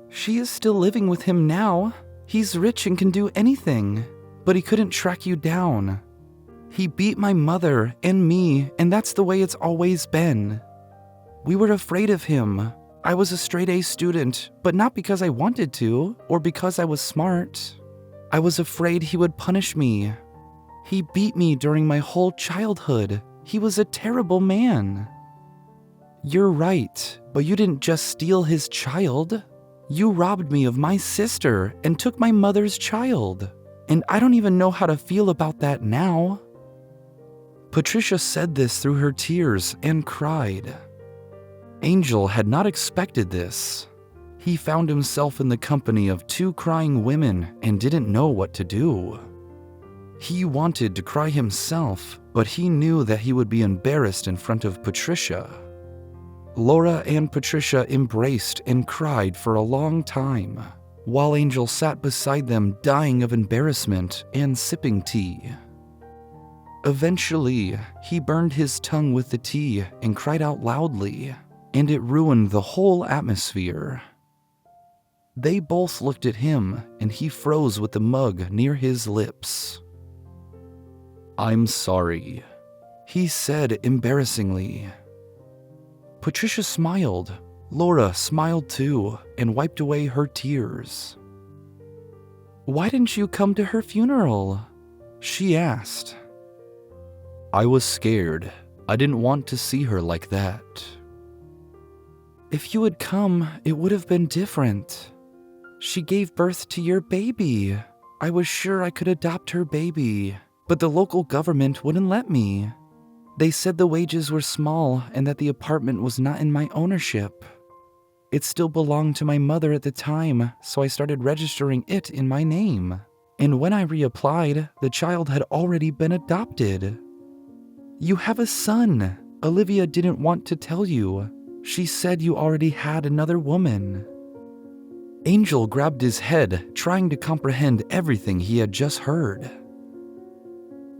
She is still living with him now. He's rich and can do anything, but he couldn't track you down. He beat my mother and me, and that's the way it's always been. We were afraid of him. I was a straight-A student, but not because I wanted to, or because I was smart. I was afraid he would punish me. He beat me during my whole childhood. He was a terrible man." "You're right, but you didn't just steal his child. You robbed me of my sister and took my mother's child. And I don't even know how to feel about that now." Patricia said this through her tears and cried. Angel had not expected this. He found himself in the company of two crying women and didn't know what to do. He wanted to cry himself, but he knew that he would be embarrassed in front of Patricia. Laura and Patricia embraced and cried for a long time, while Angel sat beside them dying of embarrassment and sipping tea. Eventually, he burned his tongue with the tea and cried out loudly, and it ruined the whole atmosphere. They both looked at him, and he froze with the mug near his lips. "I'm sorry," he said embarrassingly. Patricia smiled. Laura smiled too and wiped away her tears. "Why didn't you come to her funeral?" she asked. "I was scared. I didn't want to see her like that." "If you had come, it would have been different. She gave birth to your baby. I was sure I could adopt her baby, but the local government wouldn't let me. They said the wages were small and that the apartment was not in my ownership. It still belonged to my mother at the time, so I started registering it in my name. And when I reapplied, the child had already been adopted. You have a son. Olivia didn't want to tell you. She said you already had another woman." Angel grabbed his head, trying to comprehend everything he had just heard.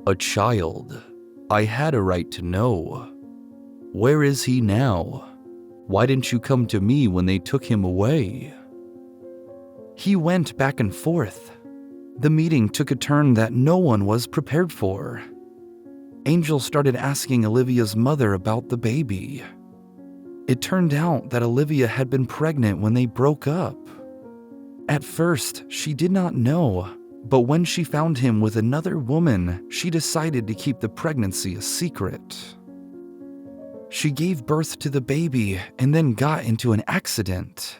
"A child. I had a right to know. Where is he now? Why didn't you come to me when they took him away?" He went back and forth. The meeting took a turn that no one was prepared for. Angel started asking Olivia's mother about the baby. It turned out that Olivia had been pregnant when they broke up. At first, she did not know, but when she found him with another woman, she decided to keep the pregnancy a secret. She gave birth to the baby and then got into an accident.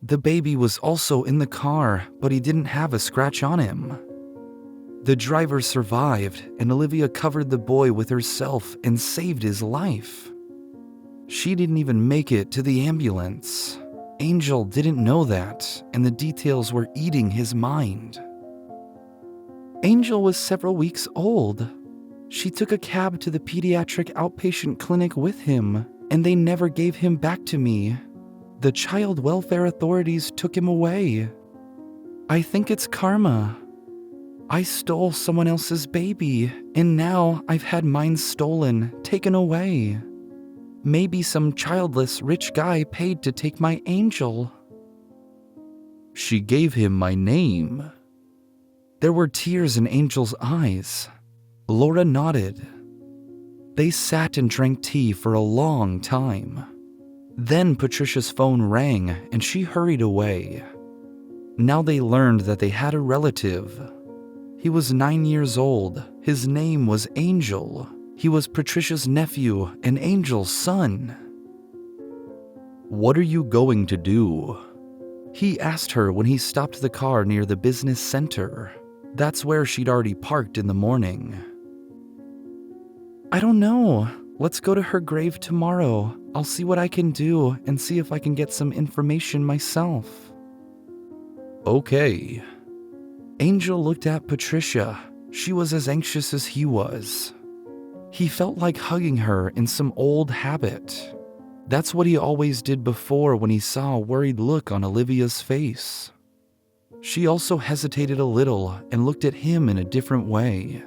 The baby was also in the car, but he didn't have a scratch on him. The driver survived, and Olivia covered the boy with herself and saved his life. She didn't even make it to the ambulance. Angel didn't know that, and the details were eating his mind. Angel was several weeks old. She took a cab to the pediatric outpatient clinic with him, and they never gave him back to me. The child welfare authorities took him away. I think it's karma. I stole someone else's baby, and now I've had mine stolen, taken away. Maybe some childless rich guy paid to take my angel." "She gave him my name." There were tears in Angel's eyes. Laura nodded. They sat and drank tea for a long time. Then Patricia's phone rang and she hurried away. Now they learned that they had a relative. He was 9 years old. His name was Angel. He was Patricia's nephew and Angel's son. "What are you going to do?" he asked her when he stopped the car near the business center. That's where she'd already parked in the morning. "I don't know. Let's go to her grave tomorrow. I'll see what I can do and see if I can get some information myself." "Okay." Angel looked at Patricia. She was as anxious as he was. He felt like hugging her in some old habit. That's what he always did before when he saw a worried look on Olivia's face. She also hesitated a little and looked at him in a different way.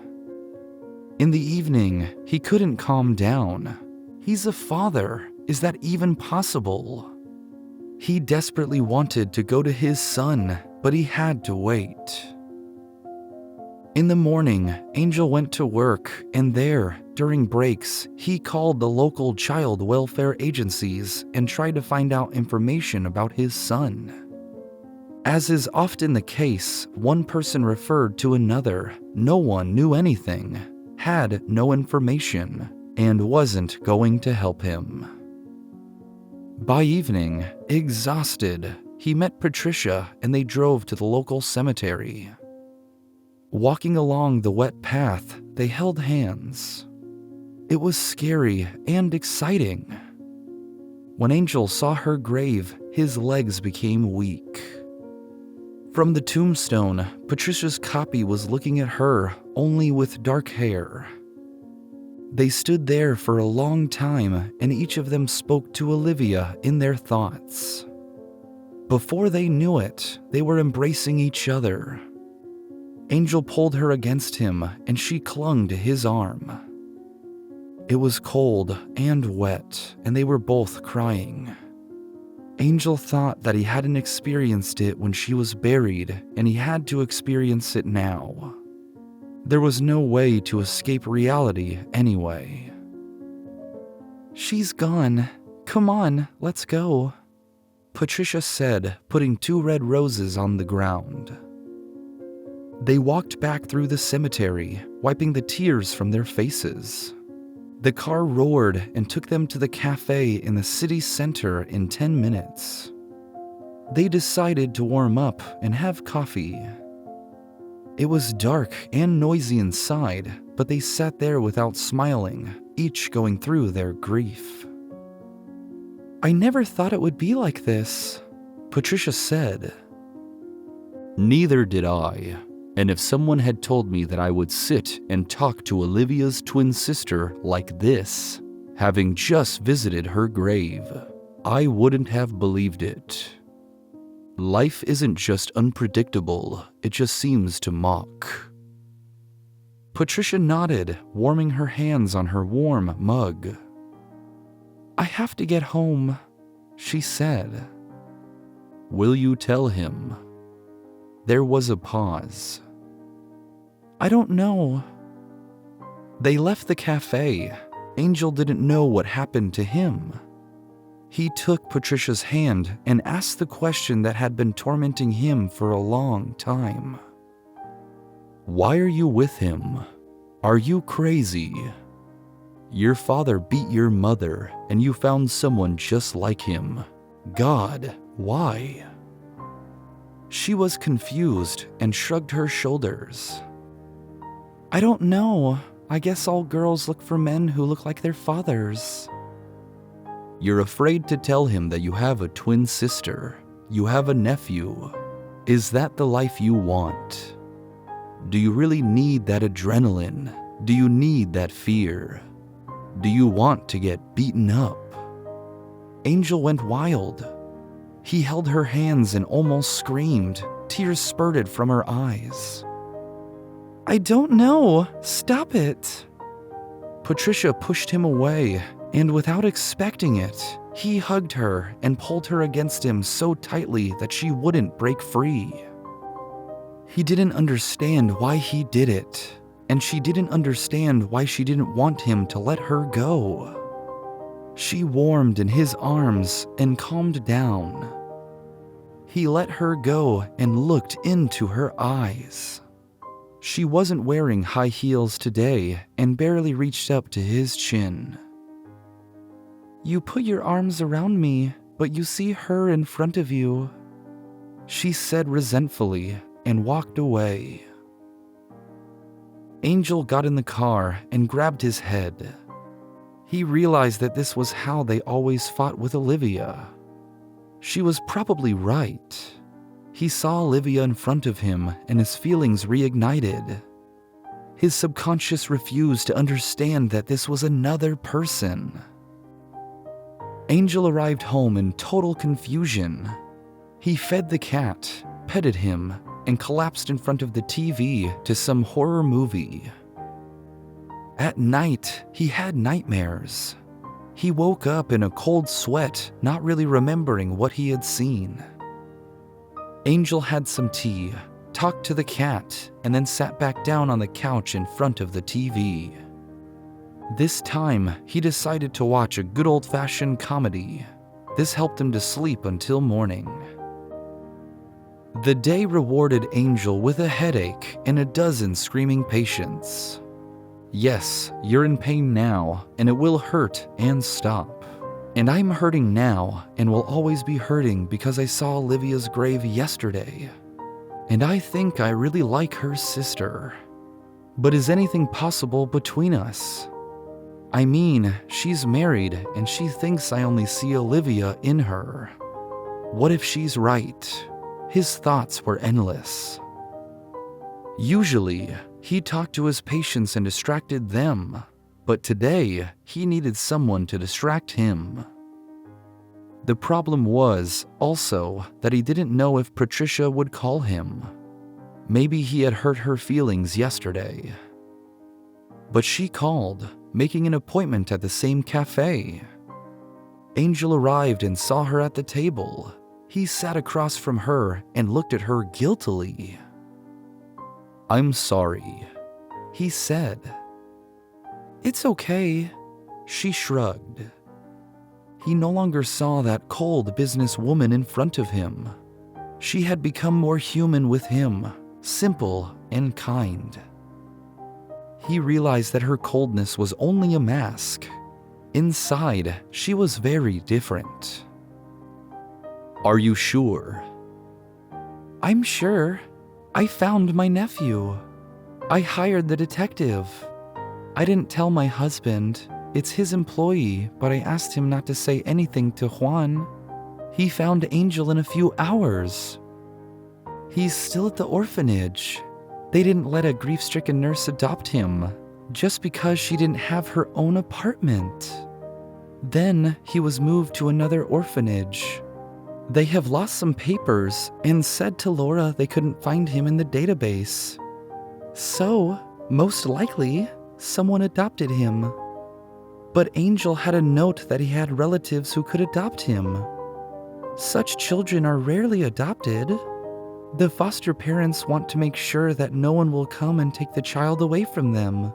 In the evening, he couldn't calm down. He's a father. Is that even possible? He desperately wanted to go to his son, but he had to wait. In the morning, Angel went to work, and there, during breaks, he called the local child welfare agencies and tried to find out information about his son. As is often the case, one person referred to another. No one knew anything, had no information, and wasn't going to help him. By evening, exhausted, he met Patricia and they drove to the local cemetery. Walking along the wet path, they held hands. It was scary and exciting. When Angel saw her grave, his legs became weak. From the tombstone, Patricia's copy was looking at her, only with dark hair. They stood there for a long time, and each of them spoke to Olivia in their thoughts. Before they knew it, they were embracing each other. Angel pulled her against him, and she clung to his arm. It was cold and wet, and they were both crying. Angel thought that he hadn't experienced it when she was buried, and he had to experience it now. There was no way to escape reality anyway. "She's gone. Come on, let's go," Patricia said, putting 2 red roses on the ground. They walked back through the cemetery, wiping the tears from their faces. The car roared and took them to the cafe in the city center in 10 minutes. They decided to warm up and have coffee. It was dark and noisy inside, but they sat there without smiling, each going through their grief. "I never thought it would be like this," Patricia said. "Neither did I. And if someone had told me that I would sit and talk to Olivia's twin sister like this, having just visited her grave, I wouldn't have believed it. Life isn't just unpredictable, it just seems to mock." Patricia nodded, warming her hands on her warm mug. "I have to get home," she said. "Will you tell him?" There was a pause. "I don't know." They left the cafe. Angel didn't know what happened to him. He took Patricia's hand and asked the question that had been tormenting him for a long time. "Why are you with him? Are you crazy? Your father beat your mother, and you found someone just like him. God, why?" She was confused and shrugged her shoulders. "I don't know. I guess all girls look for men who look like their fathers." "You're afraid to tell him that you have a twin sister, you have a nephew. Is that the life you want? Do you really need that adrenaline? Do you need that fear? Do you want to get beaten up?" Angel went wild. He held her hands and almost screamed. Tears spurted from her eyes. "I don't know. Stop it." Patricia pushed him away, and without expecting it, he hugged her and pulled her against him so tightly that she wouldn't break free. He didn't understand why he did it, and she didn't understand why she didn't want him to let her go. She warmed in his arms and calmed down. He let her go and looked into her eyes. She wasn't wearing high heels today and barely reached up to his chin. "You put your arms around me, but you see her in front of you," she said resentfully and walked away. Angel got in the car and grabbed his head. He realized that this was how they always fought with Olivia. She was probably right. He saw Olivia in front of him and his feelings reignited. His subconscious refused to understand that this was another person. Angel arrived home in total confusion. He fed the cat, petted him, and collapsed in front of the TV to some horror movie. At night, he had nightmares. He woke up in a cold sweat, not really remembering what he had seen. Angel had some tea, talked to the cat, and then sat back down on the couch in front of the TV. This time, he decided to watch a good old-fashioned comedy. This helped him to sleep until morning. The day rewarded Angel with a headache and a dozen screaming patients. Yes, you're in pain now, and it will hurt and stop. And I'm hurting now, and will always be hurting because I saw Olivia's grave yesterday. And I think I really like her sister. But is anything possible between us? I mean, she's married, and she thinks I only see Olivia in her. What if she's right? His thoughts were endless. Usually, he talked to his patients and distracted them, but today, he needed someone to distract him. The problem was, also, that he didn't know if Patricia would call him. Maybe he had hurt her feelings yesterday. But she called, making an appointment at the same cafe. Angel arrived and saw her at the table. He sat across from her and looked at her guiltily. "I'm sorry," he said. "It's okay," she shrugged. He no longer saw that cold businesswoman in front of him. She had become more human with him, simple and kind. He realized that her coldness was only a mask. Inside, she was very different. "Are you sure?" "I'm sure. I found my nephew. I hired the detective. I didn't tell my husband. It's his employee, but I asked him not to say anything to Juan. He found Angel in a few hours. He's still at the orphanage. They didn't let a grief-stricken nurse adopt him, just because she didn't have her own apartment. Then he was moved to another orphanage. They have lost some papers and said to Laura they couldn't find him in the database. So, most likely, someone adopted him. But Angel had a note that he had relatives who could adopt him. Such children are rarely adopted. The foster parents want to make sure that no one will come and take the child away from them.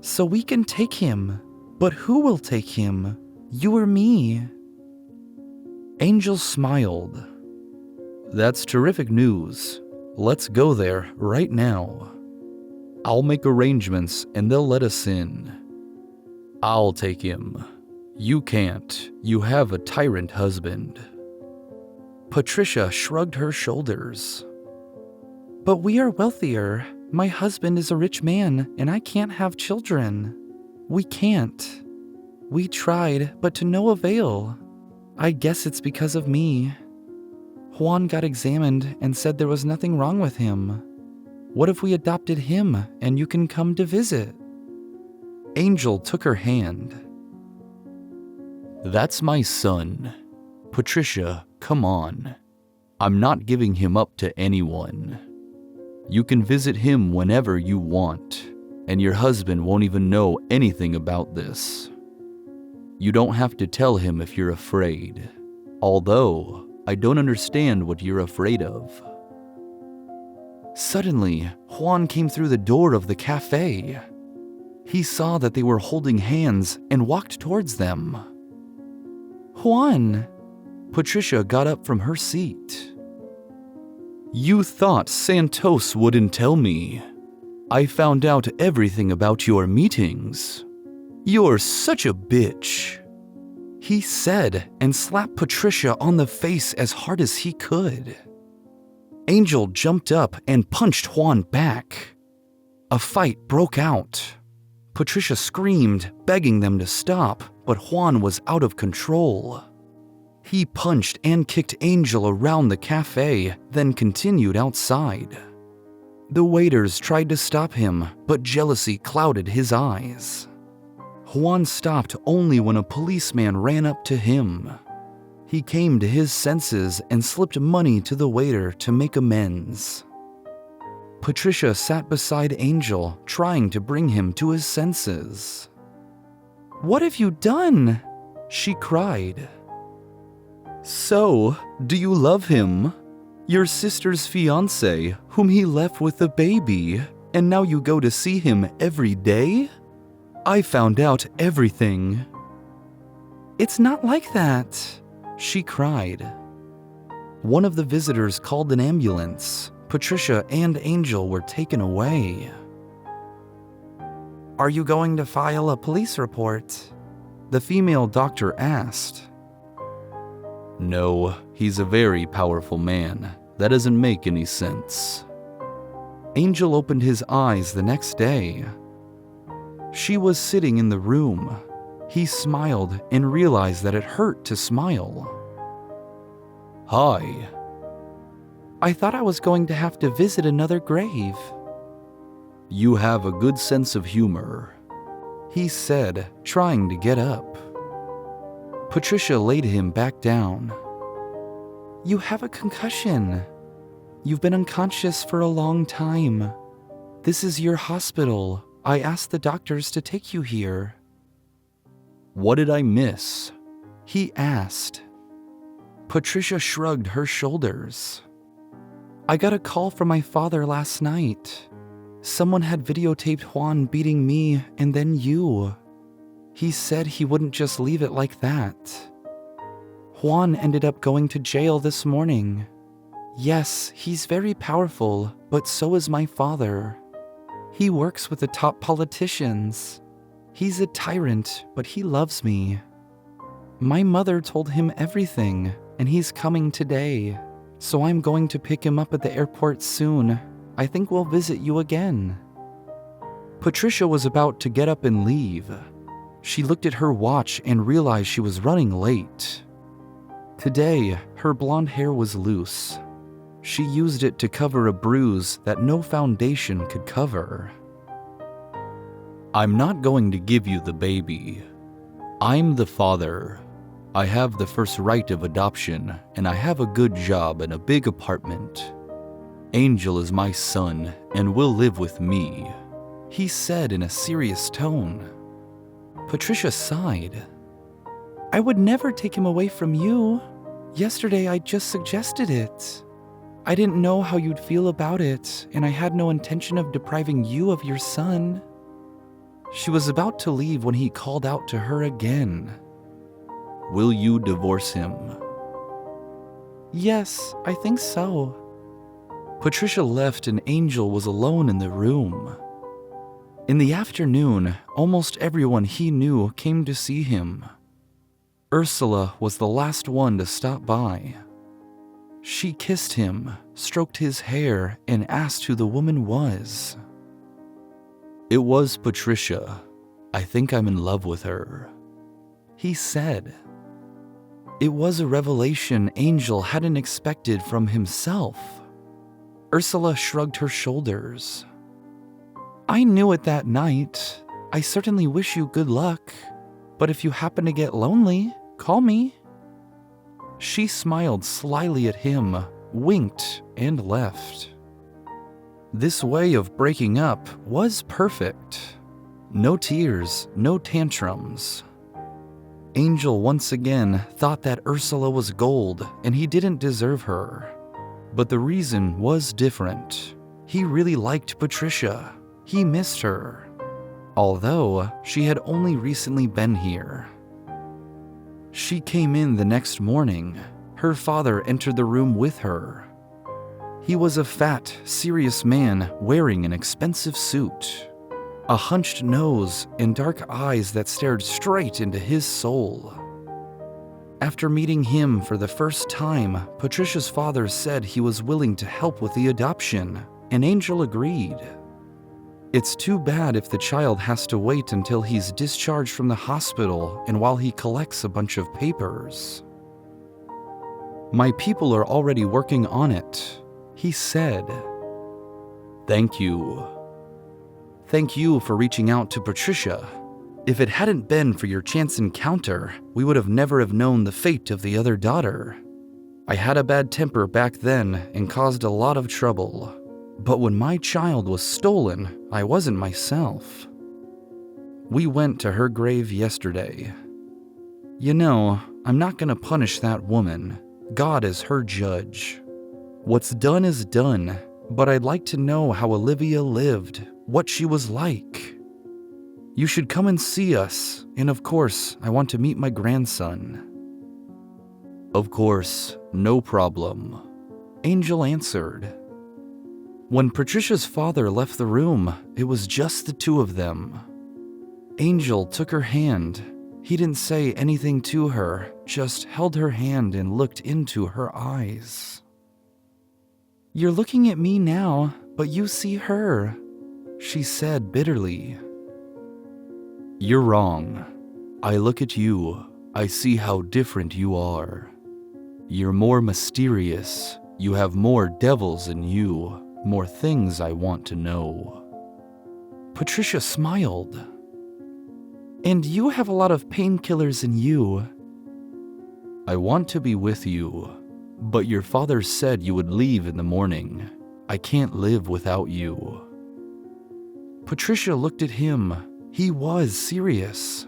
So we can take him. But who will take him? You or me?" Angel smiled. "That's terrific news. Let's go there right now. I'll make arrangements and they'll let us in. I'll take him. You can't. You have a tyrant husband." Patricia shrugged her shoulders. "But we are wealthier. My husband is a rich man, and I can't have children. We can't. We tried, but to no avail. I guess it's because of me. Juan got examined and said there was nothing wrong with him. What if we adopted him and you can come to visit?" Angel took her hand. "That's my son. Patricia, come on. I'm not giving him up to anyone. You can visit him whenever you want, and your husband won't even know anything about this. You don't have to tell him if you're afraid, although I don't understand what you're afraid of." Suddenly, Juan came through the door of the cafe. He saw that they were holding hands and walked towards them. "Juan!" Patricia got up from her seat. "You thought Santos wouldn't tell me. I found out everything about your meetings. You're such a bitch," he said and slapped Patricia on the face as hard as he could. Angel jumped up and punched Juan back. A fight broke out. Patricia screamed, begging them to stop, but Juan was out of control. He punched and kicked Angel around the cafe, then continued outside. The waiters tried to stop him, but jealousy clouded his eyes. Juan stopped only when a policeman ran up to him. He came to his senses and slipped money to the waiter to make amends. Patricia sat beside Angel, trying to bring him to his senses. "What have you done?" she cried. "So, do you love him? Your sister's fiancé, whom he left with the baby, and now you go to see him every day? I found out everything." "It's not like that," she cried. One of the visitors called an ambulance. Patricia and Angel were taken away. "Are you going to file a police report?" the female doctor asked. "No, he's a very powerful man. That doesn't make any sense." Angel opened his eyes the next day. She was sitting in the room. He smiled and realized that it hurt to smile. "Hi." "I thought I was going to have to visit another grave." "You have a good sense of humor," he said, trying to get up. Patricia laid him back down. "You have a concussion. You've been unconscious for a long time. This is your hospital. I asked the doctors to take you here." "What did I miss?" he asked. Patricia shrugged her shoulders. "I got a call from my father last night. Someone had videotaped Juan beating me and then you. He said he wouldn't just leave it like that. Juan ended up going to jail this morning. Yes, he's very powerful, but so is my father. He works with the top politicians. He's a tyrant, but he loves me. My mother told him everything, and he's coming today. So I'm going to pick him up at the airport soon. I think we'll visit you again." Patricia was about to get up and leave. She looked at her watch and realized she was running late. Today, her blonde hair was loose. She used it to cover a bruise that no foundation could cover. "I'm not going to give you the baby. I'm the father. I have the first right of adoption, and I have a good job and a big apartment. Angel is my son and will live with me," he said in a serious tone. Patricia sighed. "I would never take him away from you. Yesterday I just suggested it. I didn't know how you'd feel about it, and I had no intention of depriving you of your son." She was about to leave when he called out to her again. "Will you divorce him?" "Yes, I think so." Patricia left and Angel was alone in the room. In the afternoon, almost everyone he knew came to see him. Ursula was the last one to stop by. She kissed him, stroked his hair, and asked who the woman was. "It was Patricia. I think I'm in love with her," he said. It was a revelation Angel hadn't expected from himself. Ursula shrugged her shoulders. "I knew it that night. I certainly wish you good luck. But if you happen to get lonely, call me." She smiled slyly at him, winked, and left. This way of breaking up was perfect. No tears, no tantrums. Angel once again thought that Ursula was gold and he didn't deserve her. But the reason was different. He really liked Patricia. He missed her. Although she had only recently been here. She came in the next morning. Her father entered the room with her. He was a fat, serious man wearing an expensive suit, a hunched nose and dark eyes that stared straight into his soul. After meeting him for the first time, Patricia's father said he was willing to help with the adoption, and Angel agreed. It's too bad if the child has to wait until he's discharged from the hospital and while he collects a bunch of papers. "My people are already working on it," he said. "Thank you. Thank you for reaching out to Patricia. If it hadn't been for your chance encounter, we would have never have known the fate of the other daughter. I had a bad temper back then and caused a lot of trouble. But when my child was stolen, I wasn't myself. We went to her grave yesterday. You know, I'm not gonna punish that woman. God is her judge. What's done is done, but I'd like to know how Olivia lived, what she was like. You should come and see us, and of course, I want to meet my grandson." "Of course, "No problem," Angel answered. When Patricia's father left the room, it was just the two of them. Angel took her hand. He didn't say anything to her, just held her hand and looked into her eyes. "You're looking at me now, but you see her," she said bitterly. "You're wrong. I look at you, I see how different you are. You're more mysterious, you have more devils in you, more things I want to know." Patricia smiled. "And you have a lot of painkillers in you." "I want to be with you, but your father said you would leave in the morning. I can't live without you." Patricia looked at him. He was serious.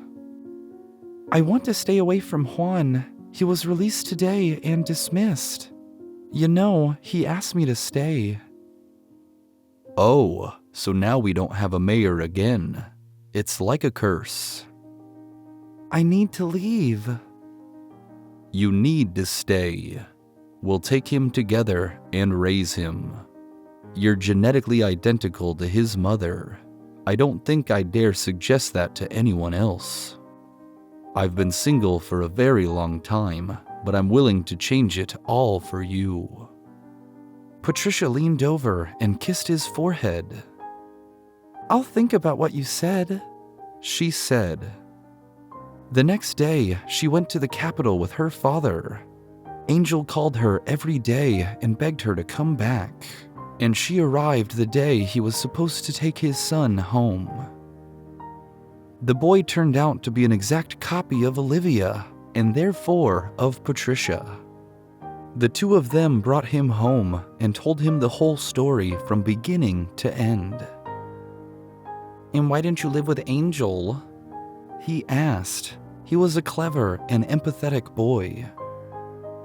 "I want to stay away from Juan. He was released today and dismissed. You know, he asked me to stay." "Oh, so now we don't have a mayor again. It's like a curse." "I need to leave." "You need to stay. We'll take him together and raise him. You're genetically identical to his mother. I don't think I dare suggest that to anyone else. I've been single for a very long time, but I'm willing to change it all for you." Patricia leaned over and kissed his forehead. "I'll think about what you said," she said. The next day, she went to the capital with her father. Angel called her every day and begged her to come back, and she arrived the day he was supposed to take his son home. The boy turned out to be an exact copy of Olivia, and therefore of Patricia. The two of them brought him home and told him the whole story from beginning to end. "And why didn't you live with Angel?" he asked. He was a clever and empathetic boy.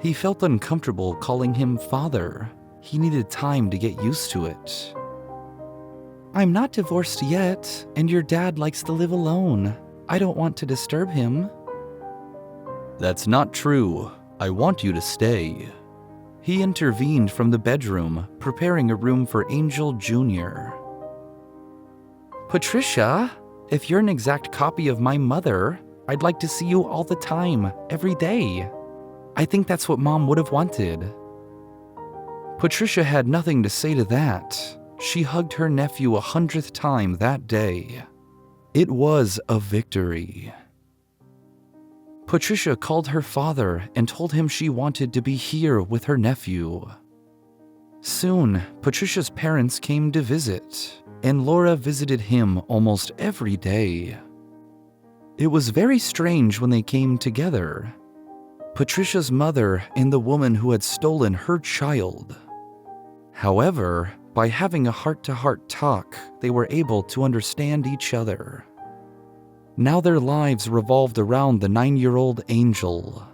He felt uncomfortable calling him father. He needed time to get used to it. "I'm not divorced yet, and your dad likes to live alone. I don't want to disturb him." "That's not true. I want you to stay." He intervened from the bedroom, preparing a room for Angel Jr. "Patricia, if you're an exact copy of my mother, I'd like to see you all the time, every day. I think that's what Mom would have wanted." Patricia had nothing to say to that. She hugged her nephew 100th time that day. It was a victory. Patricia called her father and told him she wanted to be here with her nephew. Soon, Patricia's parents came to visit, and Laura visited him almost every day. It was very strange when they came together. Patricia's mother and the woman who had stolen her child. However, by having a heart-to-heart talk, they were able to understand each other. Now their lives revolved around the 9-year-old Angel.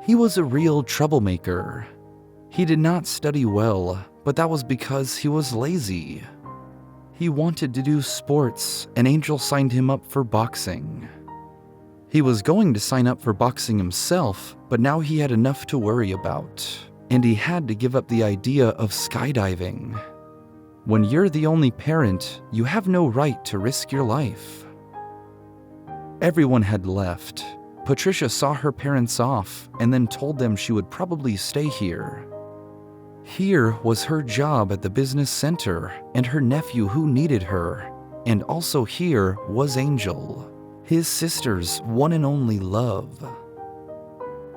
He was a real troublemaker. He did not study well, but that was because he was lazy. He wanted to do sports, and Angel signed him up for boxing. He was going to sign up for boxing himself, but now he had enough to worry about, and he had to give up the idea of skydiving. When you're the only parent, you have no right to risk your life. Everyone had left. Patricia saw her parents off and then told them she would probably stay here. Here was her job at the business center and her nephew who needed her, and also here was Angel, his sister's one and only love.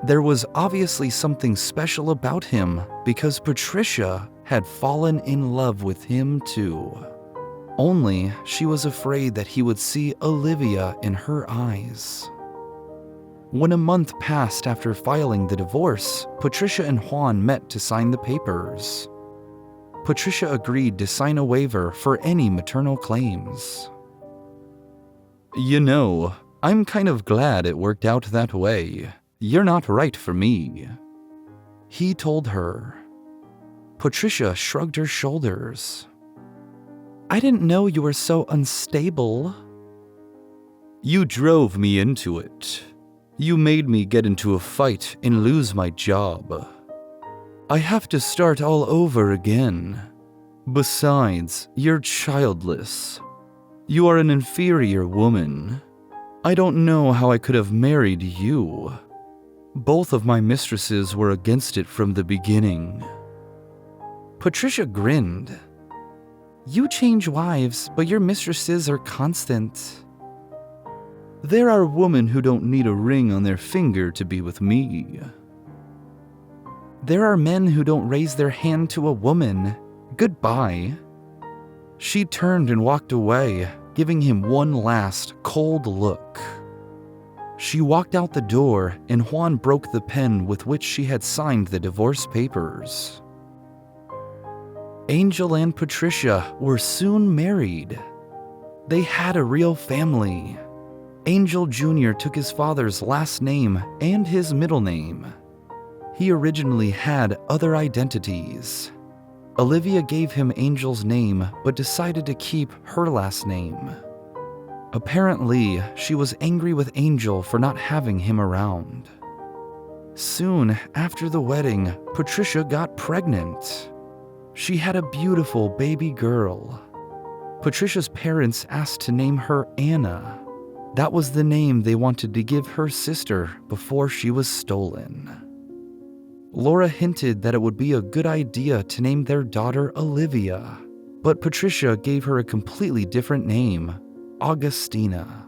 There was obviously something special about him because Patricia had fallen in love with him too. Only she was afraid that he would see Olivia in her eyes. When a month passed after filing the divorce, Patricia and Juan met to sign the papers. Patricia agreed to sign a waiver for any maternal claims. "You know, I'm kind of glad it worked out that way. You're not right for me," he told her. Patricia shrugged her shoulders. "I didn't know you were so unstable." "You drove me into it. You made me get into a fight and lose my job. I have to start all over again. Besides, you're childless. You are an inferior woman. I don't know how I could have married you. Both of my mistresses were against it from the beginning." Patricia grinned. "You change wives, but your mistresses are constant." "There are women who don't need a ring on their finger to be with me." "There are men who don't raise their hand to a woman. Goodbye." She turned and walked away, giving him one last cold look. She walked out the door, and Juan broke the pen with which she had signed the divorce papers. Angel and Patricia were soon married. They had a real family. Angel Jr. took his father's last name and his middle name. He originally had other identities. Olivia gave him Angel's name but decided to keep her last name. Apparently, she was angry with Angel for not having him around. Soon after the wedding, Patricia got pregnant. She had a beautiful baby girl. Patricia's parents asked to name her Anna. That was the name they wanted to give her sister before she was stolen. Laura hinted that it would be a good idea to name their daughter Olivia, but Patricia gave her a completely different name, Augustina.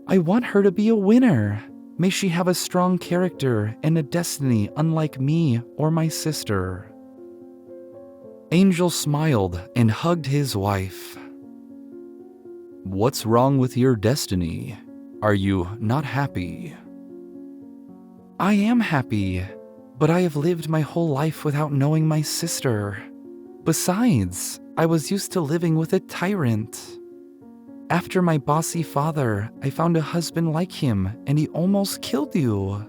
"I want her to be a winner. May she have a strong character and a destiny unlike me or my sister." Angel smiled and hugged his wife. "What's wrong with your destiny? Are you not happy?" "I am happy, but I have lived my whole life without knowing my sister. Besides, I was used to living with a tyrant. After my bossy father, I found a husband like him, and he almost killed you.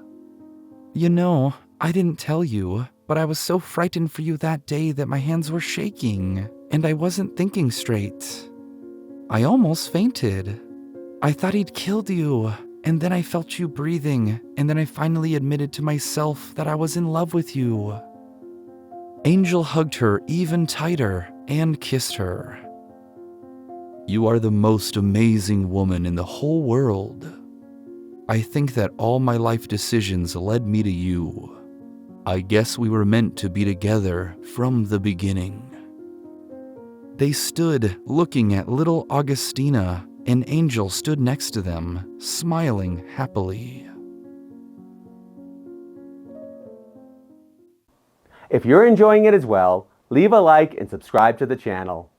You know, I didn't tell you, but I was so frightened for you that day that my hands were shaking, and I wasn't thinking straight. I almost fainted. I thought he'd killed you, and then I felt you breathing, and then I finally admitted to myself that I was in love with you." Angel hugged her even tighter and kissed her. "You are the most amazing woman in the whole world. I think that all my life decisions led me to you. I guess we were meant to be together from the beginning." They stood looking at little Augustina, and Angel stood next to them, smiling happily. If you're enjoying it as well, leave a like and subscribe to the channel.